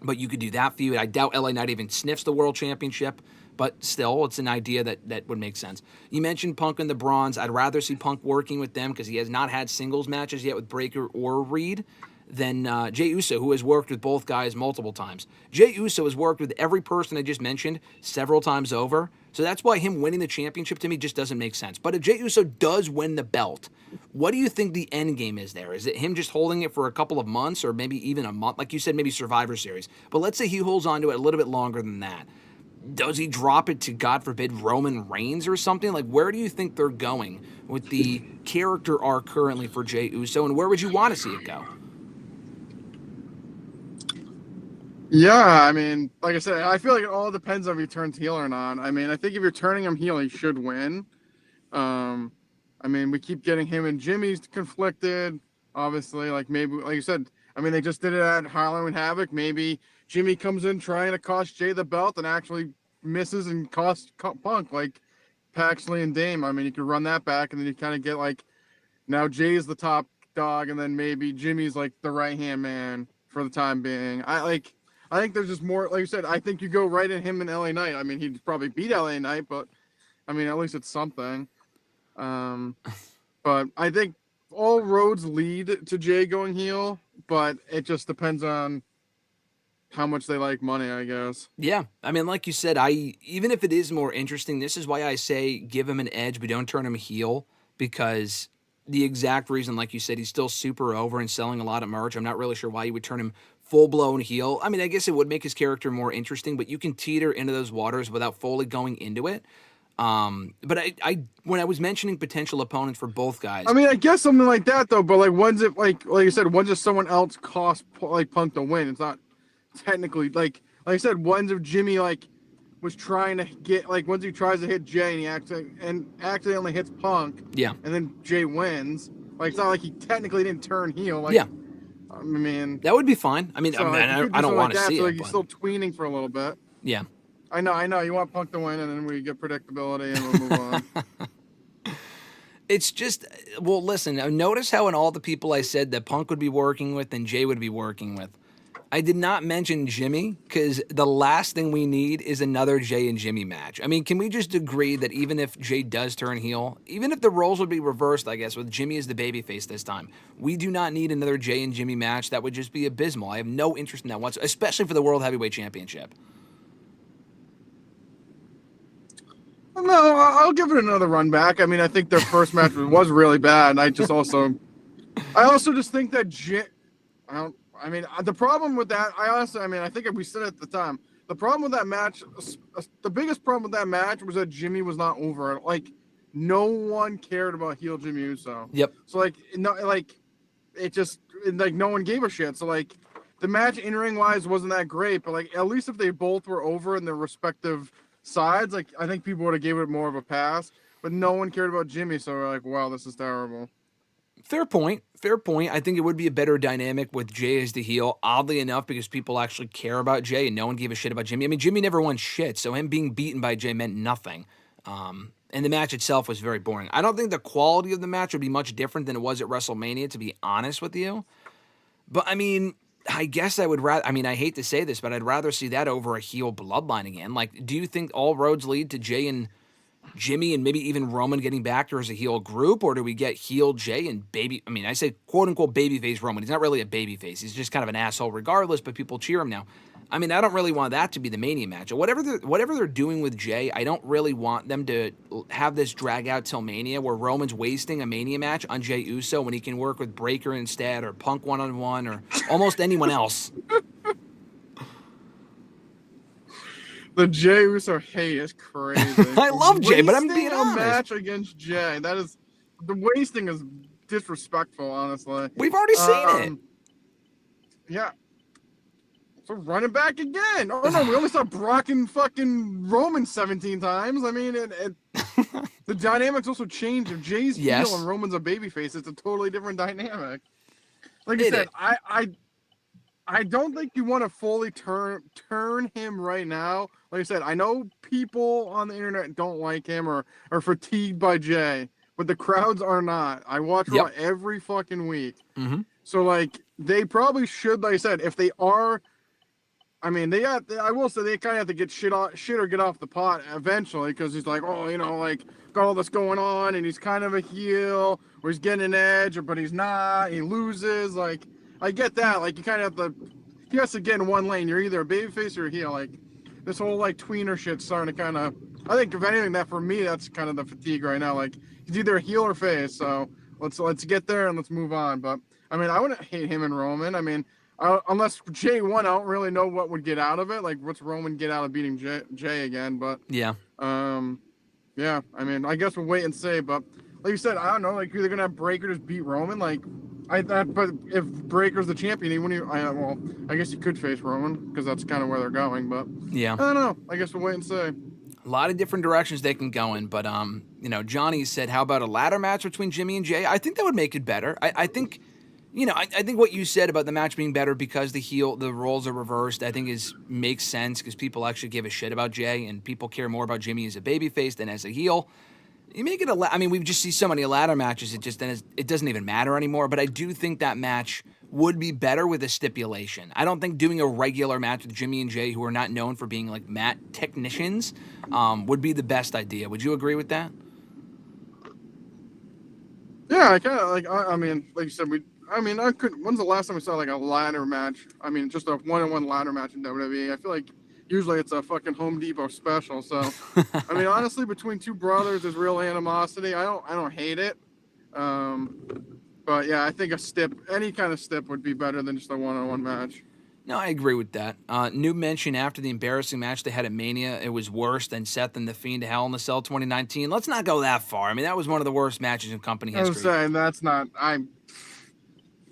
But you could do that feud. I doubt LA Knight even sniffs the World Championship, but still, it's an idea that would make sense. You mentioned Punk and the Bronze. I'd rather see Punk working with them because he has not had singles matches yet with Breaker or Reed than Jey Uso, who has worked with both guys multiple times. Jey Uso has worked with every person I just mentioned several times over, so that's why him winning the championship to me just doesn't make sense. But if Jey Uso does win the belt, what do you think the end game is there? Is it him just holding it for a couple of months or maybe even a month? Like you said, maybe Survivor Series. But let's say he holds on to it a little bit longer than that. Does he drop it to, God forbid, Roman Reigns or something? Like, where do you think they're going with the character arc currently for Jey Uso, and where would you want to see it go?
Yeah, I mean, like I said, I feel like it all depends on if he turns heel or not. I mean, I think if you're turning him heel, he should win. I mean, we keep getting him and Jimmy's conflicted, obviously. Like, maybe, like you said, I mean, they just did it at Halloween Havoc. Maybe Jimmy comes in trying to cost Jay the belt and actually misses and costs Punk, like Paxley and Dame. I mean, you could run that back, and then you kind of get, like, now Jay's the top dog, and then maybe Jimmy's, like, the right-hand man for the time being. I think there's just more, like you said, I think you go right at him and LA Knight. I mean, he'd probably beat LA Knight, but, I mean, at least it's something. But I think all roads lead to Jay going heel, but it just depends on how much they like money, I guess.
Yeah, I mean, like you said, even if it is more interesting, this is why I say give him an edge, but don't turn him heel, because the exact reason, like you said, he's still super over and selling a lot of merch. I'm not really sure why you would turn him full-blown heel. I mean, I guess it would make his character more interesting, but you can teeter into those waters without fully going into it. But I when I was mentioning potential opponents for both guys,
I mean, I guess something like that though. But like, one's it like you said, one's if someone else cost like Punk to win. It's not technically like I said, one's if Jimmy like was trying to get like once he tries to hit Jay and he accidentally hits Punk.
Yeah,
and then Jay wins. Like, it's not like he technically didn't turn heel. Like,
yeah.
I mean,
That would be fine. I mean,
so, like,
I don't want to see
so,
it.
like, you're still tweening for a little bit.
Yeah.
I know. You want Punk to win, and then we get predictability, and we'll move on.
It's just, well, listen, notice how in all the people I said that Punk would be working with and Jey would be working with, I did not mention Jimmy, because the last thing we need is another Jey and Jimmy match. I mean, can we just agree that even if Jey does turn heel, even if the roles would be reversed, I guess, with Jimmy as the babyface this time, we do not need another Jey and Jimmy match. That would just be abysmal. I have no interest in that whatsoever, especially for the World Heavyweight Championship.
No, I'll give it another run back. I mean, I think their first match was really bad. And I also just think that the problem with that, I think we said it at the time, the problem with that match, the biggest problem with that match was that Jimmy was not over. Like, no one cared about heel Jimmy Uso.
Yep.
So, no one gave a shit. So, like, the match in-ring wise wasn't that great, but, like, at least if they both were over in their respective sides, like, I think people would have gave it more of a pass, but no one cared about Jimmy, so we're like, wow, this is terrible.
Fair point. I think it would be a better dynamic with Jey as the heel, oddly enough, because people actually care about Jey and no one gave a shit about Jimmy. I mean, Jimmy never won shit, so him being beaten by Jey meant nothing. And the match itself was very boring. I don't think the quality of the match would be much different than it was at WrestleMania, to be honest with you. But, I mean, I guess I would rather, I hate to say this, but I'd rather see that over a heel bloodline again. Like, do you think all roads lead to Jey and Jimmy and maybe even Roman getting back there as a heel group, or do we get heel Jey and I say quote-unquote babyface Roman. He's not really a babyface. He's just kind of an asshole regardless, but people cheer him now. I mean, I don't really want that to be the Mania match. Whatever they're doing with Jey, I don't really want them to have this drag out till Mania where Roman's wasting a Mania match on Jey Uso when he can work with Breakker instead, or Punk one-on-one, or almost anyone else.
The Jey Uso hate is crazy.
I love Jey, but I'm being honest.
Match against Jey, the wasting is disrespectful, honestly.
We've already seen it.
Yeah. So run it back again. Oh no, we only saw Brock and fucking Roman 17 times. I mean, the dynamics also change. If Jey's heel and Roman's a babyface, it's a totally different dynamic. Like I said, I don't think you want to fully turn him right now. Like I said, I know people on the internet don't like him or are fatigued by Jey, but the crowds are not. I watch Raw every fucking week.
Mm-hmm.
So, like, they probably should, like I said, if they are, I will say they kind of have to get shit or get off the pot eventually, because he's like, oh, like, got all this going on, and he's kind of a heel, or he's getting an edge, but he's not, he loses, like, I get that, like, you kind of have to, he has to get in one lane, you're either a babyface or a heel, like, this whole, like, tweener shit's starting to kind of, I think, if anything, that for me, that's kind of the fatigue right now, like, he's either a heel or face, so let's get there and let's move on, but, I wouldn't hate him and Roman, unless Jey won, I don't really know what would get out of it. Like, what's Roman get out of beating Jey again? But
yeah,
I guess we'll wait and see. But like you said, I don't know. Like, you're gonna have Breakker just beat Roman. Like, but if Breaker's the champion, I guess he could face Roman because that's kind of where they're going. But
yeah,
I don't know. I guess we'll wait and see.
A lot of different directions they can go in, but Johnny said, how about a ladder match between Jimmy and Jey? I think that would make it better. I think. I think what you said about the match being better because the roles are reversed, I think makes sense because people actually give a shit about Jey and people care more about Jimmy as a babyface than as a heel. You make it we just see so many ladder matches, it doesn't even matter anymore. But I do think that match would be better with a stipulation. I don't think doing a regular match with Jimmy and Jey, who are not known for being like mat technicians, would be the best idea. Would you agree with that?
Yeah, I kind of like you said, when's the last time we saw like a ladder match? Just a one-on-one ladder match in WWE. I feel like usually it's a fucking Home Depot special. So, honestly, between two brothers, there's real animosity. I don't hate it. But yeah, I think any kind of stip would be better than just a one-on-one match.
No, I agree with that. New mention after the embarrassing match they had at Mania, it was worse than Seth and The Fiend to Hell in the Cell 2019. Let's not go that far. That was one of the worst matches in company history.
I was saying, that's not,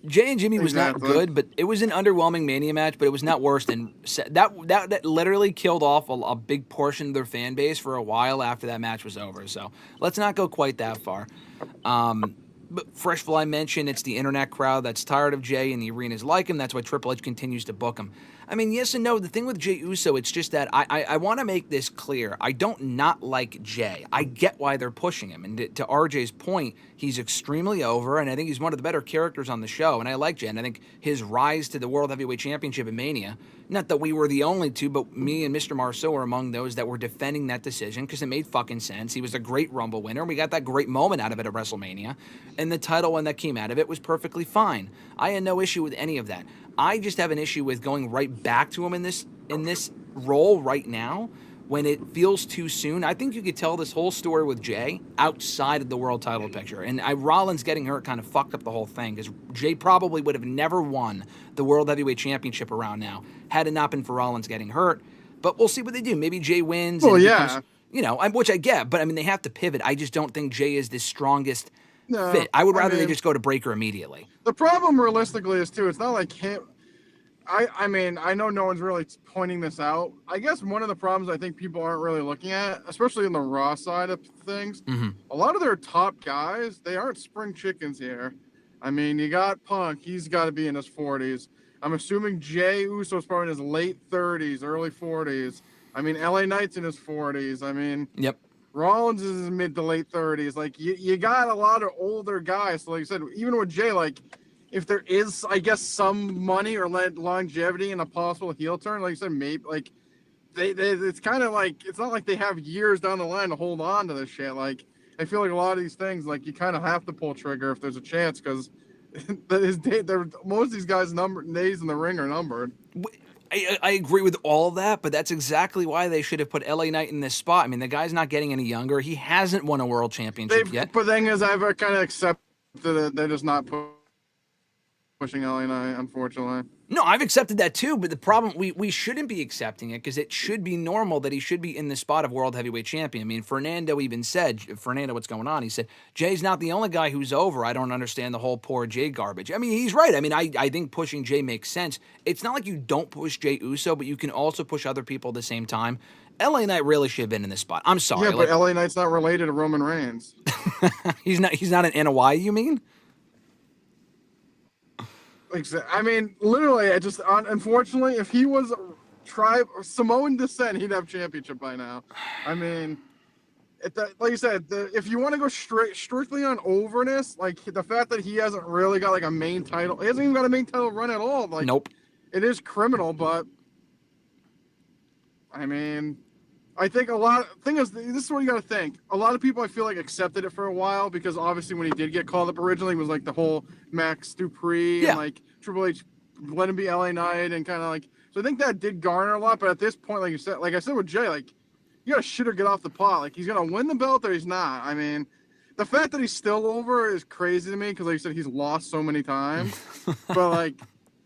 Jey and Jimmy was not good, but it was an underwhelming Mania match, but it was not worse than that literally killed off a big portion of their fan base for a while after that match was over. So let's not go quite that far. But Fresh Fly mentioned it's the internet crowd that's tired of Jey and the arenas like him. That's why Triple H continues to book him. I mean, yes and no. The thing with Jey Uso, it's just that I want to make this clear. I don't not like Jey. I get why they're pushing him. And to RJ's point, he's extremely over, and I think he's one of the better characters on the show. And I like Jey. And I think his rise to the World Heavyweight Championship in Mania, not that we were the only two, but me and Mr. Marceau were among those that were defending that decision because it made fucking sense. He was a great Rumble winner, and we got that great moment out of it at WrestleMania. And the title one that came out of it was perfectly fine. I had no issue with any of that. I just have an issue with going right back to him in this role right now when it feels too soon. I think you could tell this whole story with Jey outside of the world title picture. And Rollins getting hurt kind of fucked up the whole thing because Jey probably would have never won the World Heavyweight Championship around now had it not been for Rollins getting hurt. But we'll see what they do. Maybe Jey wins.
Well, yeah.
Becomes, which I get. But, I mean, they have to pivot. I just don't think Jey is the strongest fit. I would rather they just go to Breaker immediately.
The problem realistically is too, it's not like him. I mean, I know no one's really pointing this out. I guess one of the problems I think people aren't really looking at, especially in the Raw side of things, a lot of their top guys, they aren't spring chickens here. I mean, you got Punk, he's got to be in his 40s. I'm assuming Jey Uso's probably in his late 30s, early 40s. I mean, LA Knight's in his 40s. I mean,
yep.
Rollins is in his mid to late 30s. Like, you got a lot of older guys. So, like you said, even with Jey, like, if there is, I guess, some money or longevity in a possible heel turn, like you said, maybe, like, it's kind of like, it's not like they have years down the line to hold on to this shit. Like, I feel like a lot of these things, like, you kind of have to pull trigger if there's a chance because most of these guys' days in the ring are numbered.
I agree with all of that, but that's exactly why they should have put LA Knight in this spot. I mean, the guy's not getting any younger. He hasn't won a world championship yet.
But the thing is, I've kind of accepted that they're just not pushing LA Knight, unfortunately.
No, I've accepted that too, but the problem, we shouldn't be accepting it because it should be normal that he should be in the spot of World Heavyweight Champion. I mean, Fernando even said, what's going on? He said, Jay's not the only guy who's over. I don't understand the whole poor Jey garbage. I mean, he's right. I mean, I think pushing Jey makes sense. It's not like you don't push Jey Uso, but you can also push other people at the same time. LA Knight really should have been in this spot. I'm sorry.
Yeah, but LA Knight's not related to Roman Reigns.
He's not an NOI, you mean?
I mean, literally, unfortunately, if he was Samoan descent, he'd have championship by now. I mean, like you said, if you want to go strictly on overness, like the fact that he hasn't really got like a main title, he hasn't even got a main title run at all. Like,
nope.
It is criminal, but I mean, I think this is what you got to think. A lot of people, I feel like, accepted it for a while because obviously when he did get called up originally, it was like the whole Max Dupree and like Triple H let him be LA Knight and kind of like, so I think that did garner a lot. But at this point, like I said with Jey, like, you got to shit or get off the pot. Like, he's going to win the belt or he's not. I mean, the fact that he's still over is crazy to me because, like you said, he's lost so many times. But, like,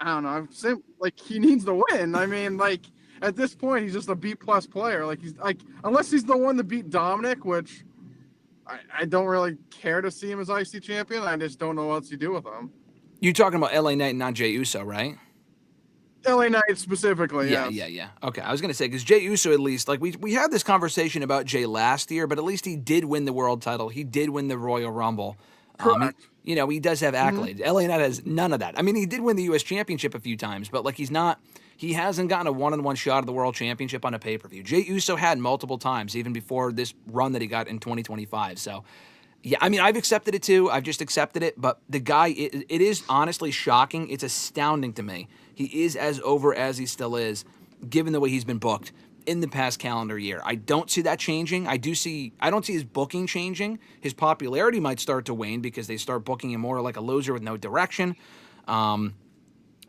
I don't know. I'm saying, like, he needs to win. I mean, like, at this point, he's just a B-plus player. Like, he's like, unless he's the one to beat Dominik, which I don't really care to see him as IC champion. I just don't know what else you do with him.
You're talking about LA Knight and not Jey Uso, right?
LA Knight specifically,
yeah. Okay, I was going to say, because Jey Uso, at least, like, we had this conversation about Jey last year, but at least he did win the world title. He did win the Royal Rumble.
Correct.
He does have accolades. LA Knight has none of that. I mean, he did win the U.S. Championship a few times, but, like, he hasn't gotten a one-on-one shot of the World Championship on a pay-per-view. Jey Uso had multiple times, even before this run that he got in 2025. So, yeah, I mean, I've accepted it too. I've just accepted it. But the guy, it is honestly shocking. It's astounding to me. He is as over as he still is, given the way he's been booked in the past calendar year. I don't see that changing. I don't see his booking changing. His popularity might start to wane because they start booking him more like a loser with no direction.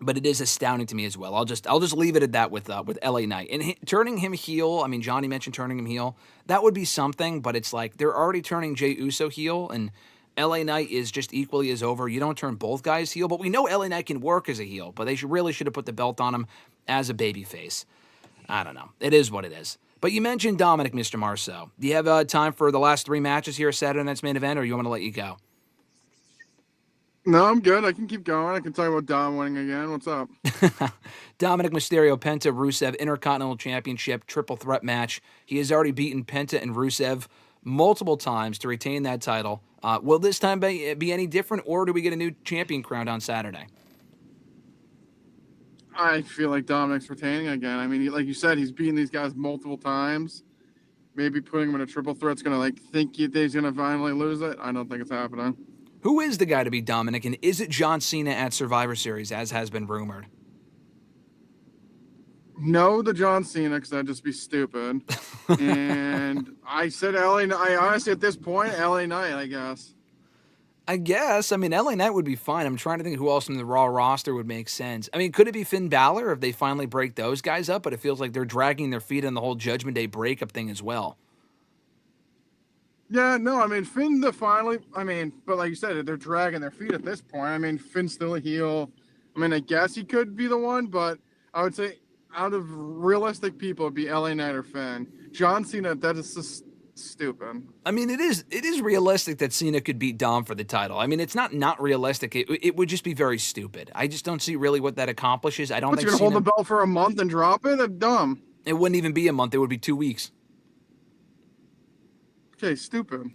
But it is astounding to me as well. I'll just leave it at that with LA Knight. And turning him heel, I mean, Johnny mentioned turning him heel. That would be something, but it's like they're already turning Jey Uso heel, and LA Knight is just equally as over. You don't turn both guys heel, but we know LA Knight can work as a heel, but they really should have put the belt on him as a babyface. I don't know. It is what it is. But you mentioned Dominik, Mr. Marceau. Do you have time for the last 3 matches here, Saturday Night's main event, or you want to let you go?
No, I'm good. I can keep going. I can talk about Dom winning again. What's up?
Dominik Mysterio, Penta, Rusev, Intercontinental Championship, triple threat match. He has already beaten Penta and Rusev multiple times to retain that title. Will this time be any different, or do we get a new champion crowned on Saturday?
I feel like Dominik's retaining again. I mean, like you said, he's beaten these guys multiple times. Maybe putting him in a triple threat's going to think he's going to finally lose it. I don't think it's happening.
Who is the guy to beat Dominik, and is it John Cena at Survivor Series, as has been rumored?
No, the John Cena, because that'd just be stupid. And I said LA. I honestly, at this point, LA Knight, I guess.
I mean, LA Knight would be fine. I'm trying to think who else from the Raw roster would make sense. I mean, could it be Finn Balor if they finally break those guys up? But it feels like they're dragging their feet on the whole Judgment Day breakup thing as well.
Yeah, no, I mean, Finn but like you said, they're dragging their feet at this point. I mean, Finn's still a heel. I mean, I guess he could be the one, but I would say out of realistic people, it'd be LA Knight or Finn. John Cena, that is just stupid.
I mean, it is realistic that Cena could beat Dom for the title. I mean, it's not realistic. It would just be very stupid. I just don't see really what that accomplishes. I don't think
you're going to hold the belt for a month and drop it? That's dumb.
It wouldn't even be a month. It would be 2 weeks.
Okay, stupid.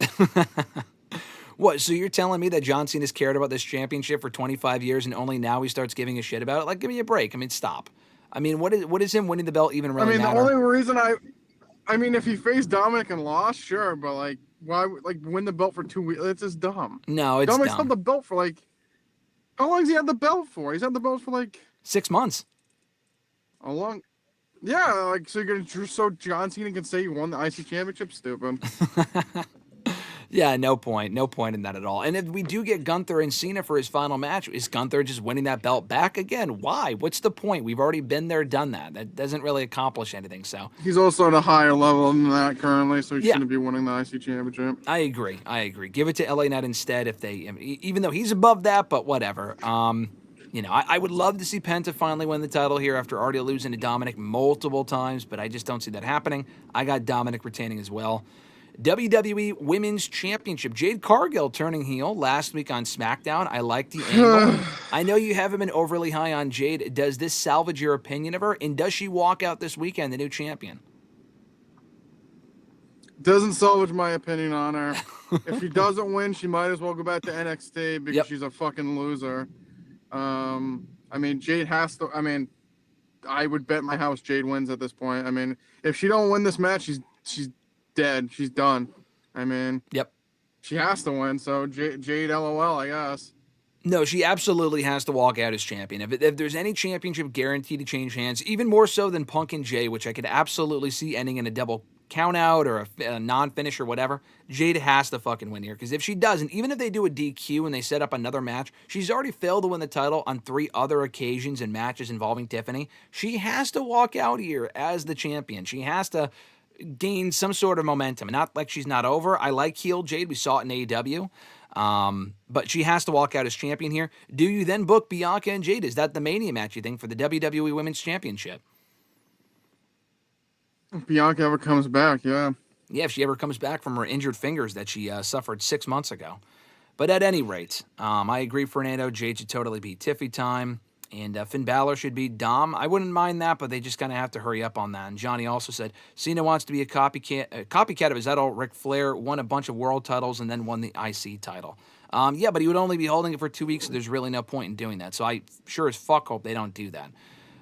What, so you're telling me that John Cena's cared about this championship for 25 years and only now he starts giving a shit about it? Like, give me a break. I mean, stop. I mean, what is him winning the belt even really matter?
The only reason I mean, if he faced Dominik and lost, sure, but why win the belt for 2 weeks? It's just dumb.
No, it's
Dominik's
dumb.
held the belt for how long has he had the belt for? He's had the belt for
6 months.
A long. Yeah, so you're so John Cena can say he won the IC championship? Stupid.
Yeah, no point in that at all. And if we do get Gunther and Cena for his final match, is Gunther just winning that belt back again? Why? What's the point? We've already been there, done that. That doesn't really accomplish anything. So
he's also at a higher level than that currently, so he shouldn't be winning the IC championship.
I agree. Give it to LA Knight instead if they, even though he's above that, but whatever. I would love to see Penta finally win the title here after already losing to Dominik multiple times, but I just don't see that happening. I got Dominik retaining as well. WWE Women's Championship. Jade Cargill turning heel last week on SmackDown. I like the angle. I know you haven't been overly high on Jade. Does this salvage your opinion of her? And does she walk out this weekend the new champion?
Doesn't salvage my opinion on her. If she doesn't win, she might as well go back to NXT because she's a fucking loser. I mean, Jade has to. I mean, I would bet my house Jade wins at this point. I mean, if she don't win this match, she's dead. She's done. I mean, she has to win. So Jade, LOL, I guess.
No, she absolutely has to walk out as champion. If there's any championship guaranteed to change hands, even more so than Punk and Jay, which I could absolutely see ending in a double count out or a non-finish or whatever, Jade has to fucking win here. Because if she doesn't, even if they do a DQ and they set up another match, she's already failed to win the title on 3 other occasions in matches involving Tiffany. She has to walk out here as the champion. She has to gain some sort of momentum. Not like she's not over. I like heel Jade. We saw it in AEW. But she has to walk out as champion here. Do you then book Bianca and Jade? Is that the Mania match, you think, for the WWE Women's Championship?
If Bianca ever comes back, yeah.
Yeah, if she ever comes back from her injured fingers that she suffered 6 months ago. But at any rate, I agree, Fernando. Jade should totally be Tiffy time. And Finn Balor should be Dom. I wouldn't mind that, but they just kind of have to hurry up on that. And Johnny also said Cena wants to be a copycat of his idol. Ric Flair won a bunch of world titles and then won the IC title. Yeah, but he would only be holding it for 2 weeks, so there's really no point in doing that. So I sure as fuck hope they don't do that.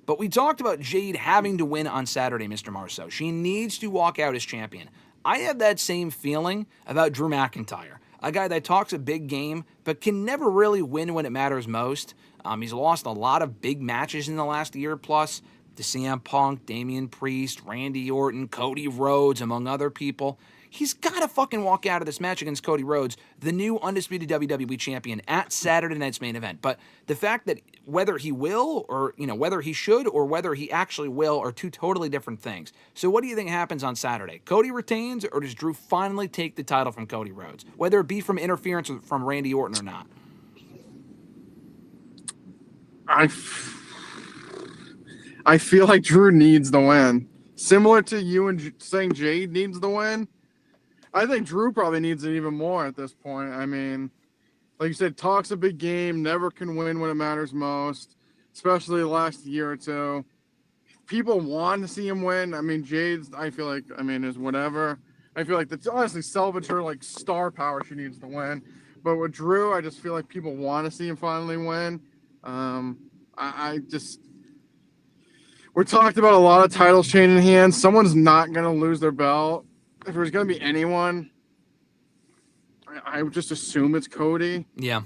But we talked about Jade having to win on Saturday, Mr. Marceau. She needs to walk out as champion. I have that same feeling about Drew McIntyre, a guy that talks a big game, but can never really win when it matters most. He's lost a lot of big matches in the last year plus to CM Punk, Damian Priest, Randy Orton, Cody Rhodes, among other people. He's got to fucking walk out of this match against Cody Rhodes, the new undisputed WWE champion, at Saturday night's main event. But the fact that whether he will or, whether he should or whether he actually will are two totally different things. So what do you think happens on Saturday? Cody retains, or does Drew finally take the title from Cody Rhodes? Whether it be from interference from Randy Orton or not.
I feel like Drew needs the win. Similar to you and saying Jade needs the win, I think Drew probably needs it even more at this point. I mean, like you said, talks a big game, never can win when it matters most, especially the last year or two. People want to see him win. I mean, Jade's, I feel like, is whatever. I feel like that's honestly salvage her like star power she needs to win. But with Drew, I just feel like people want to see him finally win. I just we're talked about a lot of titles changing hands. Someone's not gonna lose their belt. If there's gonna be anyone, I would just assume it's Cody.
Yeah.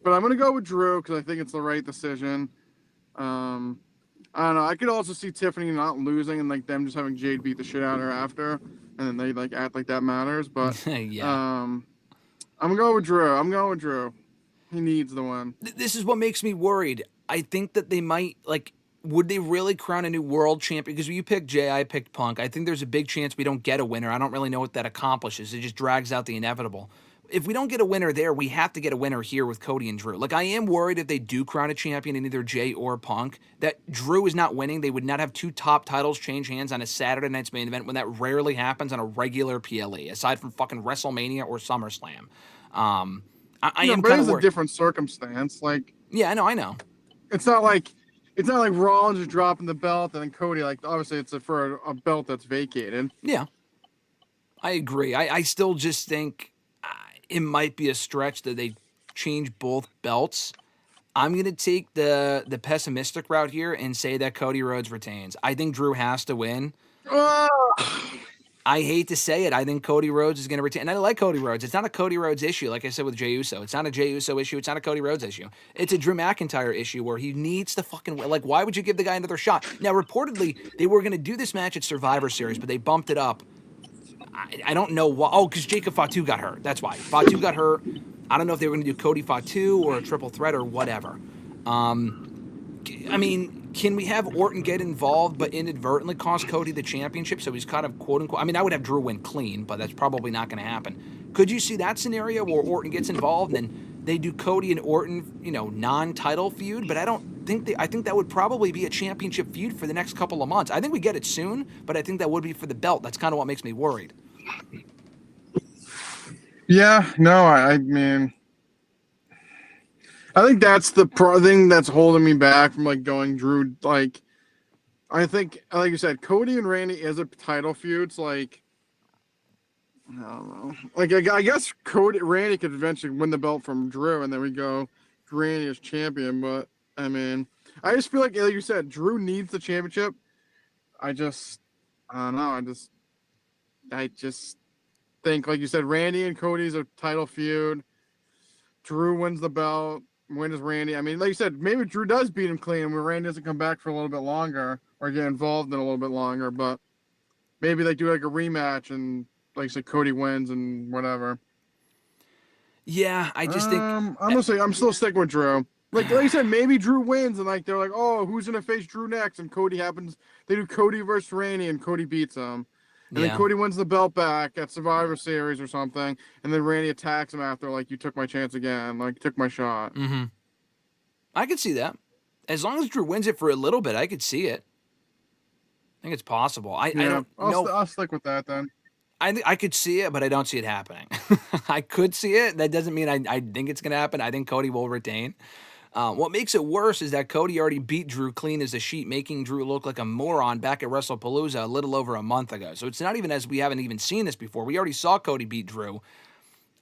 But I'm gonna go with Drew because I think it's the right decision. I don't know. I could also see Tiffany not losing and like them just having Jade beat the shit out of her after, and then they like act like that matters. But
yeah.
I'm gonna go with Drew. He needs the win.
This is what makes me worried. I think that they might would they really crown a new world champion? Because you picked Jey, I picked Punk. I think there's a big chance we don't get a winner. I don't really know what that accomplishes. It just drags out the inevitable. If we don't get a winner there, we have to get a winner here with Cody and Drew. Like, I am worried if they do crown a champion in either Jey or Punk, that Drew is not winning. They would not have two top titles change hands on a Saturday night's main event when that rarely happens on a regular PLE, aside from fucking WrestleMania or SummerSlam. I am kind of worried.
It's a different circumstance. Like,
yeah, I know.
It's not like Rollins is dropping the belt and then Cody, like, obviously it's for a belt that's vacated.
Yeah, I agree. I still just think it might be a stretch that they change both belts. I'm going to take the pessimistic route here and say that Cody Rhodes retains. I think Drew has to win. I hate to say it. I think Cody Rhodes is going to retain. And I like Cody Rhodes. It's not a Cody Rhodes issue, like I said with Jey Uso. It's not a Jey Uso issue. It's not a Cody Rhodes issue. It's a Drew McIntyre issue where he needs to fucking win. Like, why would you give the guy another shot? Now, reportedly, they were going to do this match at Survivor Series, but they bumped it up. I don't know why. Oh, because Jacob Fatu got hurt. That's why. Fatu got hurt. I don't know if they were going to do Cody Fatu or a triple threat or whatever. I mean, can we have Orton get involved but inadvertently cost Cody the championship so he's kind of quote-unquote... I mean, I would have Drew win clean, but that's probably not going to happen. Could you see that scenario where Orton gets involved and they do Cody and Orton, non-title feud? But I think that would probably be a championship feud for the next couple of months. I think we get it soon, but I think that would be for the belt. That's kind of what makes me worried.
Yeah, no, I mean, I think that's the thing that's holding me back from like going Drew. Like, I think, like you said, Cody and Randy is a title feud. It's like, I don't know. Like, I guess Randy could eventually win the belt from Drew, and then we go Randy as champion. But I mean, I just feel like you said, Drew needs the championship. I don't know. I just think, like you said, Randy and Cody's a title feud. Drew wins the belt. Wins Randy. I mean, like you said, maybe Drew does beat him clean, and Randy doesn't come back for a little bit longer or get involved in a little bit longer. But maybe they do like a rematch, and like you said, Cody wins and whatever.
Yeah, I just think
I'm still sticking with Drew. Like you said, maybe Drew wins, and like they're like, oh, who's gonna face Drew next? And Cody happens. They do Cody versus Randy, and Cody beats him. And then Cody wins the belt back at Survivor Series or something, and then Randy attacks him after, like, you took my chance again, like, took my shot.
Mm-hmm. I could see that. As long as Drew wins it for a little bit, I could see it. I think it's possible.
I'll stick with that then.
I could see it, but I don't see it happening. I could see it. That doesn't mean I think it's going to happen. I think Cody will retain. What makes it worse is that Cody already beat Drew clean as a sheet, making Drew look like a moron back at WrestlePalooza a little over a month ago. So it's not even as we haven't even seen this before. We already saw Cody beat Drew.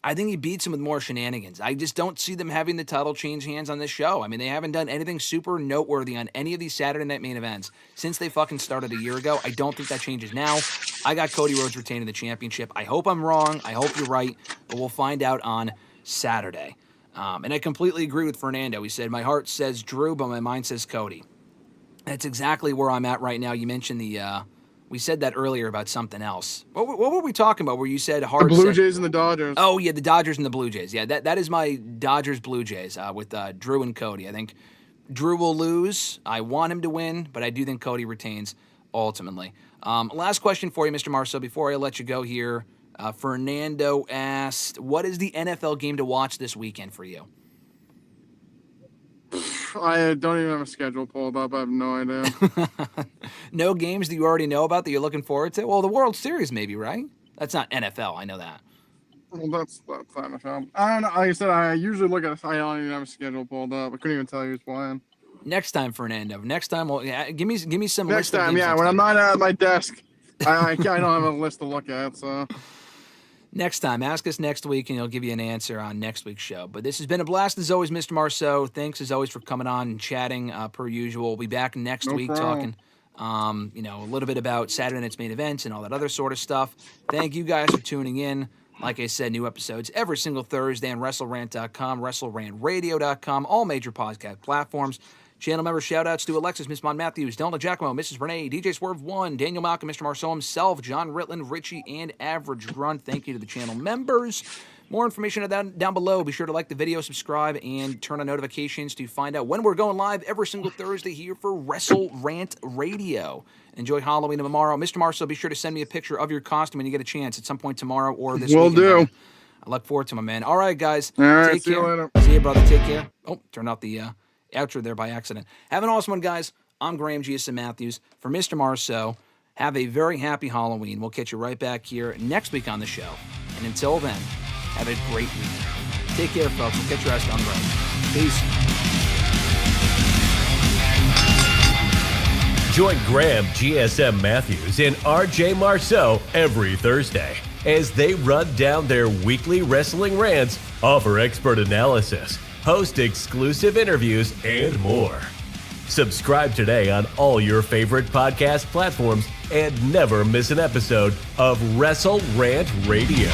I think he beats him with more shenanigans. I just don't see them having the title change hands on this show. I mean, they haven't done anything super noteworthy on any of these Saturday night main events since they fucking started a year ago. I don't think that changes now. I got Cody Rhodes retaining the championship. I hope I'm wrong. I hope you're right. But we'll find out on Saturday. And I completely agree with Fernando. He said, my heart says Drew, but my mind says Cody. That's exactly where I'm at right now. You mentioned we said that earlier about something else. What were we talking about where you said heart?
The Blue Jays and the Dodgers.
Oh, yeah, the Dodgers and the Blue Jays. Yeah, that is my Dodgers Blue Jays with Drew and Cody. I think Drew will lose. I want him to win, but I do think Cody retains ultimately. Last question for you, Mr. Marceau, before I let you go here. Fernando asked, what is the NFL game to watch this weekend for you?
I don't even have a schedule pulled up. I have no idea.
No games that you already know about that you're looking forward to? Well, the World Series maybe, right? That's not NFL. I know that.
Well, that's NFL. I don't know. Like I said, I usually look at. I don't even have a schedule pulled up. I couldn't even tell you who's playing.
Next time, Fernando. Next time, give me some.
Next time, yeah. When I'm not at my desk I don't have a list to look at, so.
Next time, ask us next week, and he'll give you an answer on next week's show. But this has been a blast as always, Mr. Marceau. Thanks as always for coming on and chatting per usual. We'll be back next week
problem.
talking, a little bit about Saturday night's main events and all that other sort of stuff. Thank you guys for tuning in. Like I said, new episodes every single Thursday on WrestleRant.com, WrestleRantRadio.com, all major podcast platforms. Channel member shout-outs to Alexis, Miss Mon Matthews, Delna Giacomo, Mrs. Renee, DJ Swerve 1, Daniel Malcolm, Mr. Marceau himself, John Ritland, Richie, and Average Grunt. Thank you to the channel members. More information down below. Be sure to like the video, subscribe, and turn on notifications to find out when we're going live every single Thursday here for WrestleRant Radio. Enjoy Halloween tomorrow. Mr. Marceau, be sure to send me a picture of your costume when you get a chance at some point tomorrow or this weekend.
Will do.
I look forward to my man. All right, guys.
All right,
take
see
care.
you later.
See you, brother. Take care. Oh, turned out the outro there by accident. Have an awesome one, guys. I'm Graham GSM Matthews. For Mr. Marceau, have a very happy Halloween. We'll catch you right back here next week on the show. And until then, have a great week. Take care, folks. We'll catch your ass down the road. Peace.
Join Graham GSM Matthews and RJ Marceau every Thursday as they run down their weekly wrestling rants, offer expert analysis, host exclusive interviews, and more. Subscribe today on all your favorite podcast platforms and never miss an episode of WrestleRant Radio.